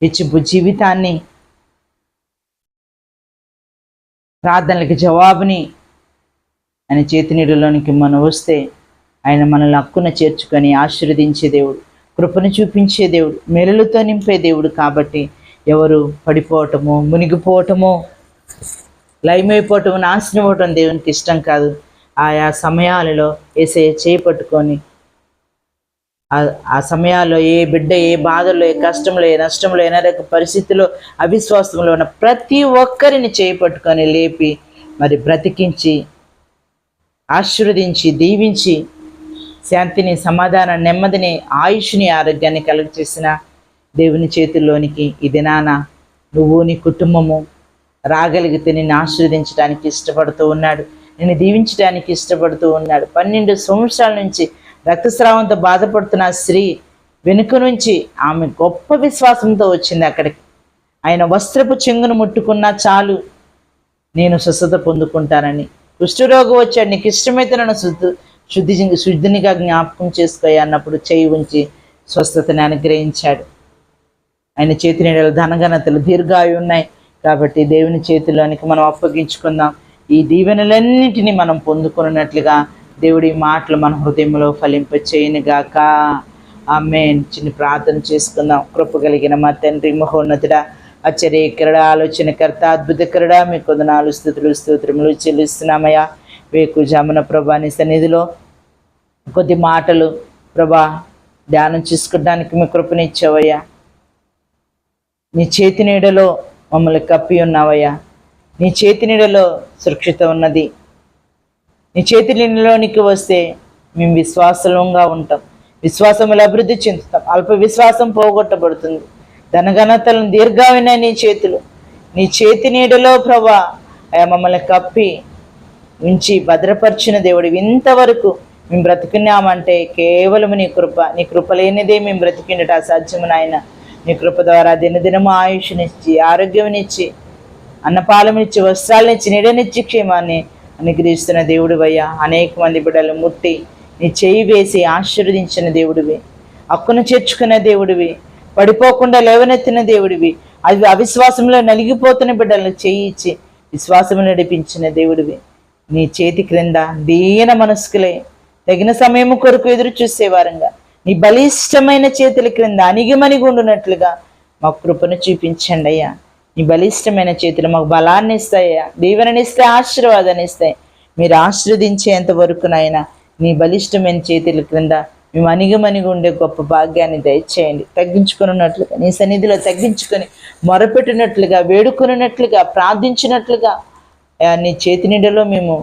హెచ్చింపు జీవితాన్ని, ప్రార్థనలకి జవాబుని ఆయన చేతి నీడలోనికి మనం వస్తే ఆయన మనల్ని హక్కున చేర్చుకొని ఆశీర్వదించే దేవుడు, కృపను చూపించే దేవుడు, మేలులతో నింపే దేవుడు. కాబట్టి ఎవరు పడిపోవటము, మునిగిపోవటము, లయమైపోవటము, నాశనం అవ్వటం దేవునికి ఇష్టం కాదు. ఆయా సమయాలలో యేసయ్య చేపట్టుకొని ఆ సమయాల్లో ఏ బిడ్డ ఏ బాధల్లో, ఏ కష్టంలో, ఏ నష్టంలో, ఏ పరిస్థితిలో, అవిశ్వాసంలో ఉన్న ప్రతి ఒక్కరిని చేపట్టుకొని లేపి మరి బ్రతికించి, ఆశీర్వదించి, దీవించి, శాంతిని, సమాధానం, నెమ్మదిని, ఆయుష్ని, ఆరోగ్యాన్ని కలుగ చేసిన దేవుని చేతుల్లోనికి ఈ దినాన నువ్వు, నీ కుటుంబము రాగలిగితే నిన్ను ఆశీర్వదించడానికి ఇష్టపడుతూ ఉన్నాడు, నిన్ను దీవించడానికి ఇష్టపడుతూ ఉన్నాడు. 12 సంవత్సరాల నుంచి రక్తస్రావంతో బాధపడుతున్న స్త్రీ వెనుక నుంచి ఆమె గొప్ప విశ్వాసంతో వచ్చింది అక్కడికి. ఆయన వస్త్రపు చెంగును ముట్టుకున్నా చాలు నేను స్వస్థత పొందుకుంటానని. కుష్ఠరోగం వచ్చాడు, నీకు ఇష్టమైతే నన్ను శుద్ధినిగా జ్ఞాపకం చేసుకోయి అన్నప్పుడు చేయి ఉంచి స్వస్థతని అనుగ్రహించాడు. ఆయన చేతి నీడలు ధనఘనతలు, దీర్ఘాయు ఉన్నాయి. కాబట్టి దేవుని చేతిలోనికి మనం అప్పగించుకుందాం. ఈ దీవెనలన్నింటినీ మనం పొందుకున్నట్లుగా దేవుడి మాటలు మన హృదయంలో ఫలింప చేయనుగాక. ఆమేన్. చిన్న ప్రార్థన చేసుకుందాం. కృప కలిగిన మా తండ్రి, మహోన్నతుడా, ఆశ్చర్యకరుడ, ఆలోచనకర్త, అద్భుతకరుడ, మీ కొందనాలు స్తుతులు స్తోత్రములు చెల్లిస్తున్నామయ్యా. వేకుజామున ప్రభా నీ సన్నిధిలో కొద్ది మాటలు ప్రభా ధ్యానం చేసుకోవడానికి మీ కృపనిచ్చావయ్యా. నీ చేతి నీడలో మమ్మల్ని కప్పి ఉన్నావయ్యా. నీ చేతి నీడలో సురక్షిత ఉన్నది. నీ చేతి నీడలోనికి వస్తే మేము విశ్వాసంగా ఉంటాం, విశ్వాసములు అభివృద్ధి చెందుతాం, అల్ప విశ్వాసం పోగొట్టబడుతుంది. ధనఘనతలను దీర్ఘమైన నీ చేతులు, నీ చేతి నీడలో ప్రభా అయా మమ్మల్ని కప్పి ఉంచి భద్రపరిచిన దేవుడు. ఇంతవరకు మేము బ్రతుకున్నామంటే కేవలం నీ కృప. నీ కృప లేనిదే మేము బ్రతికిండట అసాధ్యము నాయన. నీ కృప ద్వారా దినదినము ఆయుష్నిచ్చి, ఆరోగ్యంనిచ్చి, అన్నపాలమిచ్చి, వస్త్రాలనిచ్చి, నీడనిచ్చి, క్షేమాన్ని అనుగ్రహిస్తున్న దేవుడివయ్యా. అనేక మంది బిడ్డలు ముట్టి నీ చేయి వేసి ఆశీర్వదించిన దేవుడివి, హక్కును చేర్చుకున్న దేవుడివి, పడిపోకుండా లేవనెత్తిన దేవుడివి, అవి అవిశ్వాసంలో నలిగిపోతున్న బిడ్డలను చేయి ఇచ్చి విశ్వాసము నడిపించిన దేవుడివి. నీ చేతి క్రింద దీన మనస్కులే తగిన సమయము కొరకు ఎదురు చూసేవారంగా నీ బలిష్టమైన చేతుల క్రింద అణిగిమణిగి ఉండునట్లుగా మా కృపను చూపించండి అయ్యా. నీ బలిష్టమైన చేతులు మాకు బలాన్ని ఇస్తాయ్యా, దీవెనని ఇస్తాయి, ఆశీర్వాదాన్ని ఇస్తాయి. మీరు ఆశీర్వదించేంత వరకునైనా నీ బలిష్టమైన చేతుల క్రింద మేము అణిగిమణిగి ఉండే గొప్ప భాగ్యాన్ని దయచేయండి. తగ్గించుకున్నట్లుగా నీ సన్నిధిలో తగ్గించుకొని మొరపెట్టినట్లుగా, వేడుకున్నట్లుగా, ప్రార్థించినట్లుగా నీ చేతి నీడలో మేము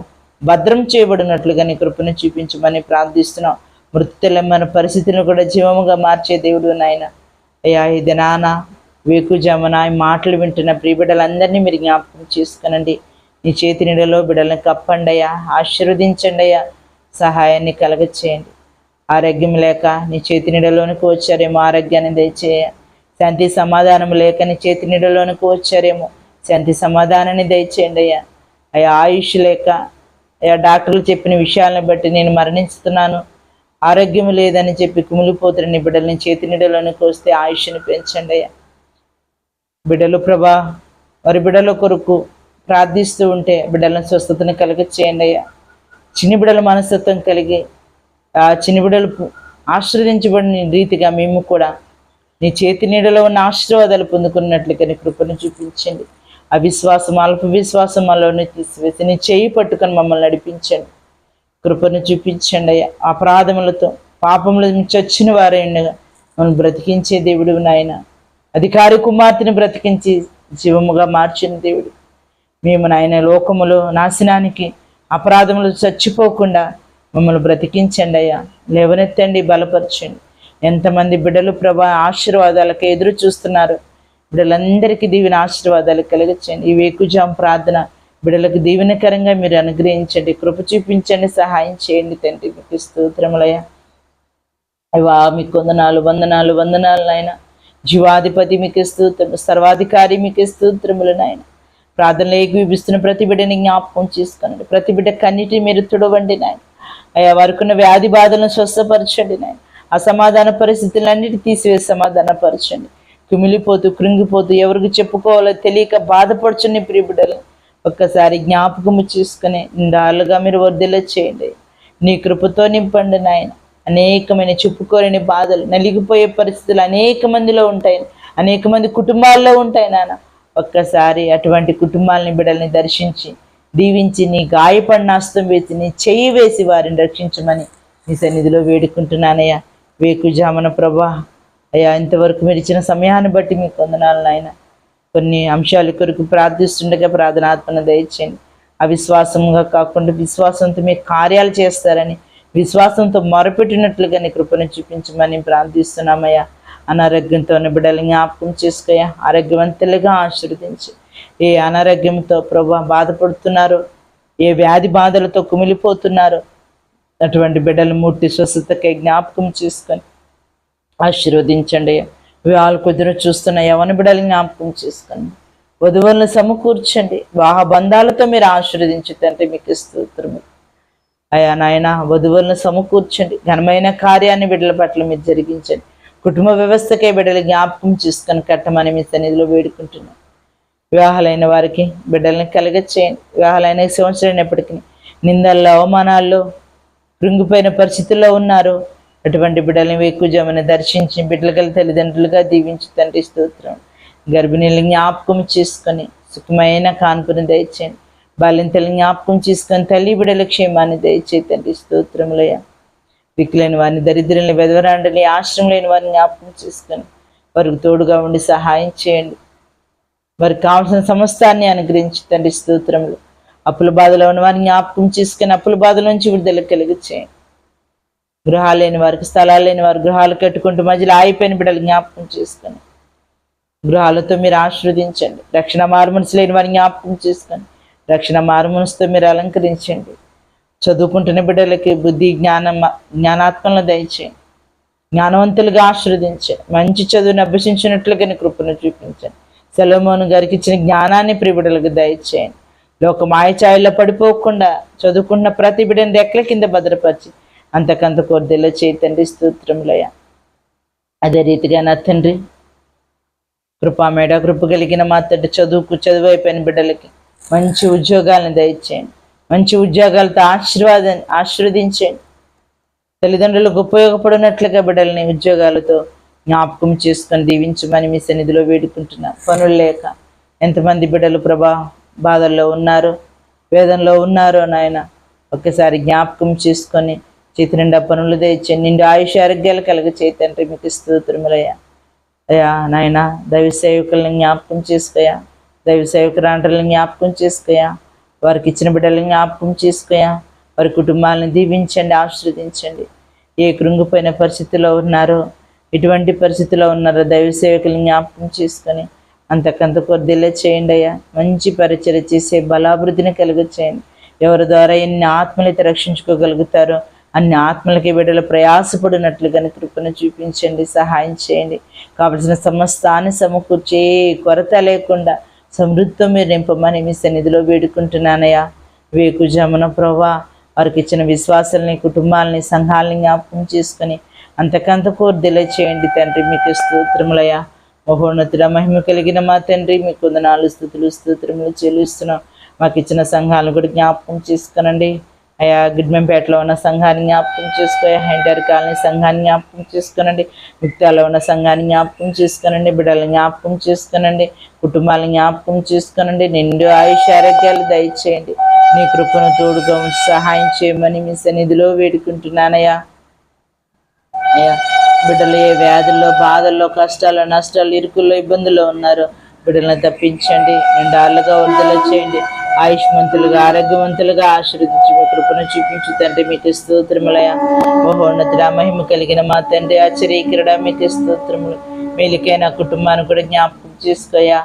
భద్రం చేయబడినట్లుగా నీ కృపను చూపించమని ప్రార్థిస్తున్నాం. మృతులమైన పరిస్థితులను కూడా జీవముగా మార్చే దేవుడు నాయన. అయ్యా ఈ దినాన వేకుజామున ఈ మాటలు వింటున్న ప్రియ బిడ్డలందరినీ మీరు జ్ఞాపకం చేసుకునండి. నీ చేతి నీడలో బిడ్డలను కప్పండి అయ్యా, ఆశీర్వదించండి అయ్యా, సహాయాన్ని కలగచేయండి. ఆరోగ్యం లేక నీ చేతి నీడలోనికి వచ్చారేమో, ఆరోగ్యాన్ని దయచేయ. శాంతి సమాధానం లేక నీ చేతి నీడలోనికి వచ్చారేమో, శాంతి సమాధానాన్ని దయచేయండి అయ్యా. అయ్యా ఆయుష్ లేక అయ్యా డాక్టర్లు చెప్పిన విషయాలను బట్టి నేను మరణిస్తున్నాను, ఆరోగ్యం లేదని చెప్పి కుమిలిపోతున్న నీ బిడ్డలని చేతి నీడలోనికి వస్తే ఆయుష్ని పెంచండి అయ్యా. బిడ్డలు ప్రభా వారి బిడ్డల కొరకు ప్రార్థిస్తూ ఉంటే బిడ్డలను స్వస్థతను చేయండి అయ్యా. చిన్ని బిడ్డల మనస్తత్వం కలిగి ఆ చిన్ని బిడ్డలు ఆశీర్వదించబడిన రీతిగా మేము కూడా నీ చేతి నీడలో ఉన్న ఆశీర్వాదాలు పొందుకున్నట్లుగా నీ కృపను చూపించండి. అవిశ్వాసం, అల్ప విశ్వాసం మనలోనే తీసివేసి నీ చేయి పట్టుకొని మమ్మల్ని నడిపించండి. కృపను చూపించండి అయ్యా. అపరాధములతో పాపములు చచ్చిన వారే ఉండగా మనం బ్రతికించే దేవుడు నాయన. అధికారి కుమార్తెను బ్రతికించి జీవముగా మార్చిన దేవుడు మేము నాయన. లోకములో నాశనానికి అపరాధములు చచ్చిపోకుండా మమ్మల్ని బ్రతికించండి అయ్యా. లేవనెత్తండి, బలపరచండి. ఎంతమంది బిడ్డలు ప్రభా ఆశీర్వాదాలకు ఎదురు చూస్తున్నారు. బిడ్డలందరికీ దీవెన ఆశీర్వాదాలు కలగచేయండి. ఈ వేకుజాం ప్రార్థన బిడ్డలకు దీవెనకరంగా మీరు అనుగ్రహించండి, కృప చూపించండి, సహాయం చేయండి తండ్రి. మీకు స్తోత్రములయ్యా. అయ్యా మీకు వందనాలు, వందనాలు, వందనాలు నాయన. జీవాధిపతి మీకు స్తోత్రము, సర్వాధికారి మీకు స్తోత్రములు నాయన. ప్రార్థనలు ఏకీభవిస్తున్న ప్రతి బిడ్డని జ్ఞాపకం చేసుకోండి. ప్రతి బిడ్డ కన్నిటి మీరు తుడవండి నాయన. అయ్యా వారికున్న వ్యాధి బాధలను స్వస్థపరచండి నాయన. అసమాధాన పరిస్థితులన్నిటి తీసివేసి సమాధానపరచండి. కుమిలిపోతూ కృంగిపోతూ ఎవరికి చెప్పుకోవాలో తెలియక బాధపడుచుని ప్రియ బిడ్డలు ఒక్కసారి జ్ఞాపకము చేసుకుని నిండాలుగా మీరు వర్ధిల్ల చేయండి. నీ కృపతో నింపండి నాయన. అనేకమైన చెప్పుకోలేని బాధలు, నలిగిపోయే పరిస్థితులు అనేక మందిలో ఉంటాయి, అనేక మంది కుటుంబాల్లో ఉంటాయి నాన్న. ఒక్కసారి అటువంటి కుటుంబాలని బిడ్డల్ని దర్శించి దీవించి నీ గాయపడిన హస్తం వేసి నీ చెయ్యి వేసి వారిని రక్షించమని నీ సన్నిధిలో వేడుకుంటున్నానయ్యా. వేకుజామున ప్రభా అయ్యా ఇంతవరకు మీరు ఇచ్చిన సమయాన్ని బట్టి మీకు వందనాలు నాయన. కొన్ని అంశాల కొరకు ప్రార్థిస్తుండగా ప్రార్థనాత్మను దయచేయండి. అవిశ్వాసంగా కాకుండా విశ్వాసంతో మీరు కార్యాలు చేస్తారని విశ్వాసంతో మొరపెట్టినట్లుగా నీ కృపను చూపించమని ప్రార్థిస్తున్నామయ్యా. అనారోగ్యంతో ఉన్న బిడ్డలు జ్ఞాపకం చేసుకోయా, ఆరోగ్యవంతులుగా ఆశీర్వదించి. ఏ అనారోగ్యంతో ప్రభా బాధపడుతున్నారో, ఏ వ్యాధి బాధలతో కుమిలిపోతున్నారో అటువంటి బిడ్డలు మూర్తి స్వస్థతకై జ్ఞాపకం చేసుకొని ఆశీర్వదించండి. వివాహాలకు ఎదురు చూస్తున్న యవన బిడ్డలు జ్ఞాపకం చేసుకోండి. వధువులను సమకూర్చండి. వివాహ బంధాలతో మీరు ఆశీర్వదించుతంటే మీకు స్తోత్రము అయ్యా నాయన. వధువులను సమకూర్చండి. ఘనమైన కార్యాన్ని బిడ్డల పట్ల మీరు జరిగించండి. కుటుంబ వ్యవస్థకే బిడ్డలు జ్ఞాపకం చేసుకొని కట్టమని మీ సన్నిధిలో వేడుకుంటున్నాను. వివాహాలైన వారికి బిడ్డలను కలగచేయండి. వివాహాలైన సంవత్సరం అయినప్పటికీ నిందల్లో, అవమానాల్లో, కృంగిపోయిన పరిస్థితుల్లో ఉన్నారు. అటువంటి బిడ్డలను వేకుజామున దర్శించి బిడ్డల గల తల్లిదండ్రులుగా దీవించి తండ్రి స్తోత్రం. గర్భిణీలను జ్ఞాపకం చేసుకొని సుఖమైన కాన్పుని దయచేయండి. బాలింతలను జ్ఞాపకం చేసుకొని తల్లి బిడ్డల క్షేమాన్ని దయచేయి తండ్రి స్తోత్రములయ్యా. దిక్కులేని వారిని, దరిద్రులని, వెదవరాండని, ఆశ్రమం లేని వారిని జ్ఞాపకం చేసుకొని వారికి తోడుగా ఉండి సహాయం చేయండి. వారికి కావాల్సిన సమస్తాన్ని అనుగ్రహించి తండ్రి స్తోత్రములు. అప్పుల బాధలో ఉన్న వారిని జ్ఞాపకం చేసుకొని అప్పుల బాధల నుంచి విడుదల కలిగచేయండి. గృహాలు లేని వారికి, స్థలాలు లేని వారు గృహాలు కట్టుకుంటూ మధ్యలో ఆగిపోయిన బిడ్డలు జ్ఞాపకం చేసుకొని గృహాలతో మీరు ఆశీర్వదించండి. రక్షణ మార్మనసు లేని వారిని జ్ఞాపకం చేసుకొని రక్షణ మారుమనసుతో మీరు అలంకరించండి. చదువుకుంటున్న బిడ్డలకి బుద్ధి జ్ఞానాత్మలను దయచేయండి. జ్ఞానవంతులుగా ఆశీర్వదించండి. మంచి చదువుని అభ్యసించినట్లుగా నీ కృపను చూపించండి. సొలొమోను గారికి ఇచ్చిన జ్ఞానాన్ని ప్రియబిడ్డలకు దయచేయండి. లోక మాయఛాయల్లో పడిపోకుండా చదువుకున్న ప్రతి బిడ్డని రెక్కల కింద భద్రపరిచి అంతకంత కొద్దిలో చేయి తండ్రి. స్తోత్రములయ్యా. అదే రీతిగా నా తండ్రి కృప కలిగిన మా తండ్రి చదువు అయిపోయిన బిడ్డలకి మంచి ఉద్యోగాలను దయచేయండి. మంచి ఉద్యోగాలతో ఆశీర్వదించండి. తల్లిదండ్రులకు ఉపయోగపడినట్లుగా బిడ్డలని ఉద్యోగాలతో జ్ఞాపకం చేసుకొని దీవించమని మీ సన్నిధిలో వేడుకుంటున్నా. పనులు లేక ఎంతమంది బిడ్డలు ప్రభా బాధల్లో ఉన్నారో, వేదనలో ఉన్నారో నాయన ఒక్కసారి జ్ఞాపకం చేసుకొని చేతి నిండా పనులు తెచ్చండి. నిండు ఆయుష ఆరోగ్యాలు కలగ చేతండ్రి. మీకు స్తోత్రములయ్యా. అయ్యా నాయన దైవ సేవకులను జ్ఞాపకం చేసుకోయా. దైవ సేవకురాండ్రులను జ్ఞాపకం చేసుకోయా. వారికి ఇచ్చిన బిడ్డలను జ్ఞాపకం చేసుకోయా. వారి కుటుంబాలను దీవించండి, ఆశీర్వదించండి. ఏ కృంగిపోయిన పరిస్థితిలో ఉన్నారో, ఎటువంటి పరిస్థితిలో ఉన్నారో దైవ సేవకులను జ్ఞాపకం చేసుకొని అంతకంత కొద్దిలే చేయండి అయ్యా. మంచి పరిచయం చేసే బలాభివృద్ధిని కలుగచేయండి. ఎవరి ద్వారా ఎన్ని ఆత్మలైతే రక్షించుకోగలుగుతారో అన్ని ఆత్మలకి బిడ్డలు ప్రయాసపడినట్లుగా కృపను చూపించండి, సహాయం చేయండి. కావలసిన సమస్తాన్ని సమకూర్చే కొరత లేకుండా సమృద్ధితో మీరు నింపమని మీ సన్నిధిలో వేడుకుంటున్నానయ్యా. వేకుజామున ప్రభా వారికి ఇచ్చిన విశ్వాసాలని, కుటుంబాలని, సంఘాలని జ్ఞాపకం చేసుకొని అంతకంత కోర్దిలే చేయండి తండ్రి. మీకు స్తోత్రములయ్యా. మహోన్నతుడ మహిమ కలిగిన మా తండ్రి, మీకు వందనాలు, స్తోత్రములు చెల్లిస్తున్నాం. మాకు ఇచ్చిన సంఘాలను కూడా జ్ఞాపకం చేసుకునండి అయ్యా. గిడ్మెంపేటలో ఉన్న సంఘాన్ని జ్ఞాపకం చేసుకోయా. హైంటర్ కాలనీ సంఘాన్ని జ్ఞాపకం చేసుకునండి. ముక్తాలో ఉన్న సంఘాన్ని జ్ఞాపకం చేసుకునండి. బిడ్డలను జ్ఞాపకం చేసుకునండి. కుటుంబాలను జ్ఞాపకం చేసుకునండి. నిండు ఆయుష ఆరోగ్యాలు దయచేయండి. నీ కృపను తోడుగా ఉంచి సహాయం చేయమని మీ సన్నిధిలో వేడుకుంటున్నానయ్యా. అయ్యా బిడ్డలు ఏ వ్యాధుల్లో, బాధల్లో, కష్టాలు, నష్టాలు, ఇరుకుల్లో, ఇబ్బందుల్లో ఉన్నారో బిడ్డలను తప్పించండి. నిండాళ్ళుగా వృద్ధులు చేయండి. ఆయుష్మంతులుగా, ఆరోగ్యవంతులుగా ఆశీర్వదించి మీ కృపను చూపించు తండ్రి. మీకు స్తోత్రములయ. మహోన్నతుడ మహిమ కలిగిన మా తండ్రి, ఆశ్చర్యకరుడా మీకు స్తోత్రములు. మేలుకైన కుటుంబాన్ని కూడా జ్ఞాపకం చేసుకోయా.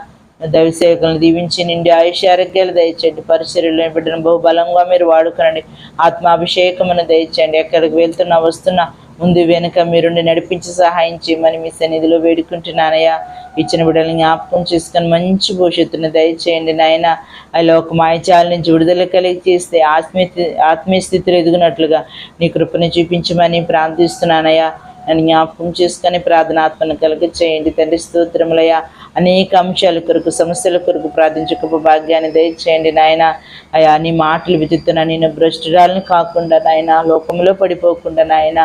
దైవ సేవకులను దీవించి నిండి ఆయుష ఆరోగ్యాలు దయచేయండి. పరిచర్యలో బిడ్డను బహుబలంగా మీరు వాడుకునండి. ఆత్మాభిషేకమును దయచేయండి. ఎక్కడికి వెళ్తున్నా వస్తున్నా ముందు వెనుక మీరుండి నడిపించి సహాయం చేయమని మీ సన్నిధిలో వేడుకుంటున్నానయ్యా. ఇచ్చిన బిడ్డలను జ్ఞాపకం చేసుకొని మంచి భవిష్యత్తును దయచేయండి నాయన. అలా ఒక మాయచాల నుంచి విడుదల కలిగి చేస్తే ఆత్మీయ స్థితిలో ఎదుగునట్లుగా నీ కృపను చూపించమని ప్రార్థిస్తున్నానయ్యా. నన్ను జ్ఞాపకం చేసుకొని ప్రార్థనాత్మను కలుగ చేయండి తండ్రి. స్తోత్రములయ్యా. అనేక అంశాల కొరకు, సమస్యల కొరకు ప్రార్థించక భాగ్యాన్ని దయచేయండి నాయన. అయ్యా నీ మాటలు వితుతున్నా నేను భ్రష్టురాలను కాకుండా నాయన, లోకంలో పడిపోకుండా నాయన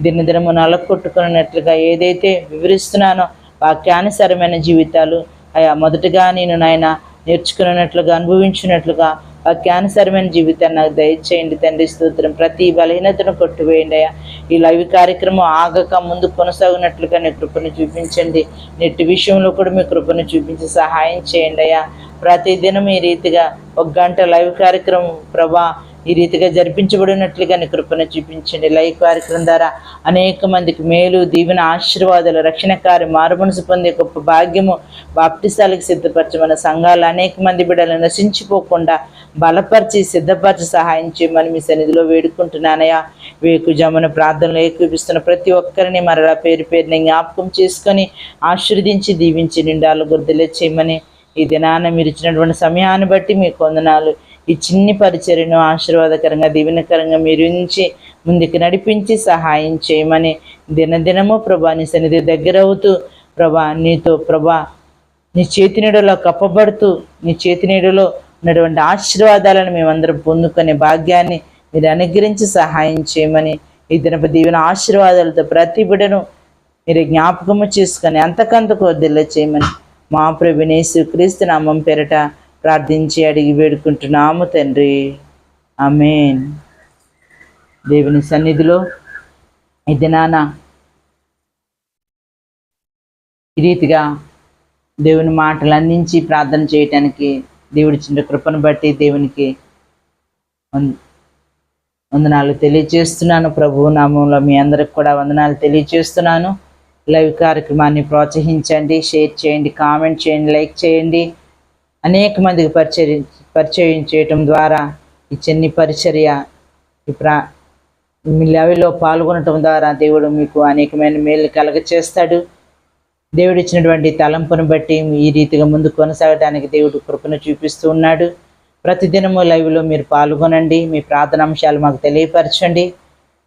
దినదినము నలకొట్టుకున్నట్లుగా ఏదైతే వివరిస్తున్నానో వాక్యానుసారమైన జీవితాలు అయా మొదటగా నేను నాయన నేర్చుకున్నట్లుగా, అనుభవించినట్లుగా వాక్యానుసారమైన జీవితాన్ని నాకు దయచేయండి తండ్రి. స్తోత్రం. ప్రతి బలహీనతను కొట్టువేయండి అయ్యా. ఈ లైవ్ కార్యక్రమం ఆగక ముందు కొనసాగినట్లుగా నీ కృపను చూపించండి. నెట్టి విషయంలో కూడా మీ కృపను చూపించి సహాయం చేయండి అయ్యా. ప్రతిదినం ఈ రీతిగా 1 గంట లైవ్ కార్యక్రమం ప్రభా ఈ రీతిగా జరిపించబడినట్లుగా నీ కృపను చూపించండి. లైవ్ కార్యక్రమం ద్వారా అనేక మందికి మేలు, దీవెన, ఆశీర్వాదాలు, రక్షణ కార్యం, మారుమనసు పొందే గొప్ప భాగ్యము బాప్టిసాలకు సిద్ధపరచమని సంఘాలు అనేక మంది బిడ్డలు నశించిపోకుండా బలపరిచి సిద్ధపరిచి సహాయం చేయమని మీ సన్నిధిలో వేడుకుంటున్నానయ్యా. వేకుజామున ప్రార్థనలు ఏకూపిస్తున్న ప్రతి ఒక్కరిని మరలా పేరు పేరుని జ్ఞాపకం చేసుకొని ఆశీర్వదించి దీవించి నిండాలు గుర్తులే చేయమని ఈ దినాన మీరు ఇచ్చినటువంటి సమయాన్ని బట్టి మీకు వందనాలు. ఈ చిన్ని పరిచర్యను ఆశీర్వాదకరంగా, దీవెనకరంగా మీరు నుంచి ముందుకు నడిపించి సహాయం చేయమని దినదినము ప్రభా నీ సన్నిధి దగ్గర అవుతూ ప్రభా నీతో ప్రభా నీ చేతి నీడలో కప్పబడుతూ నీ చేతి నీడలో ఉన్నటువంటి ఆశీర్వాదాలను మేమందరం పొందుకునే భాగ్యాన్ని మీరు అనుగ్రహించి సహాయం చేయమని ఈ దినపు దీవెన ఆశీర్వాదాలతో ప్రతి బిడ్డను మీరు జ్ఞాపకము చేసుకొని అంతకంతకు వదిలే చేయమని మా ప్రభువైన యేసుక్రీస్తు నామం పేరట ప్రార్థించి అడిగి వేడుకుంటున్నాము తండ్రి. ఆమేన్. దేవుని సన్నిధిలో ఈ దినాన ఈ రీతిగా దేవుని మాటలు అందించి ప్రార్థన చేయటానికి దేవుడిచ్చిన కృపను బట్టి దేవునికి వందనాలు తెలియజేస్తున్నాను. ప్రభువు నామంలో మీ అందరికి కూడా వందనాలు తెలియజేస్తున్నాను. లైవ్ కార్యక్రమాన్ని ప్రోత్సహించండి, షేర్ చేయండి, కామెంట్ చేయండి, లైక్ చేయండి. అనేక మందికి పరిచయం చేయటం ద్వారా ఈ చిన్ని పరిచర్య ఈ మీ లవిలో పాల్గొనటం ద్వారా దేవుడు మీకు అనేకమైన మేలు కలగచేస్తాడు. దేవుడు ఇచ్చినటువంటి తలంపును బట్టి ఈ రీతిగా ముందు కొనసాగడానికి దేవుడు కృపను చూపిస్తూ ఉన్నాడు. ప్రతిదినము లైవ్లో మీరు పాల్గొనండి. మీ ప్రార్థనాంశాలు మాకు తెలియపరచండి.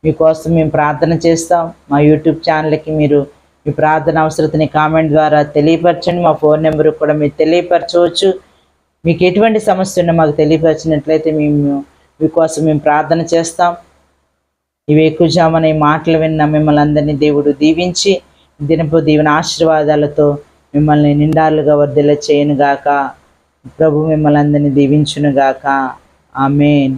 మీకోసం మేము ప్రార్థన చేస్తాం. మా యూట్యూబ్ ఛానల్కి మీరు మీ ప్రార్థన అవసరతని కామెంట్ ద్వారా తెలియపరచండి. మా ఫోన్ నెంబర్ కూడా మీరు తెలియపరచవచ్చు. మీకు ఎటువంటి సమస్య ఉన్నా మాకు తెలియపరిచినట్లయితే మీకోసం మేము ప్రార్థన చేస్తాం. ఇవి ఎక్కువజామని మాటలు విన్న మిమ్మల్ని అందరినీ దేవుడు దీవించి దినపు దీవెన ఆశీర్వాదాలతో మిమ్మల్ని నిండాలుగా వర్ధిల్ల చేయనుగాక. ప్రభు మిమ్మల్ని అందరినీ దీవించునుగాక. ఆమేన్.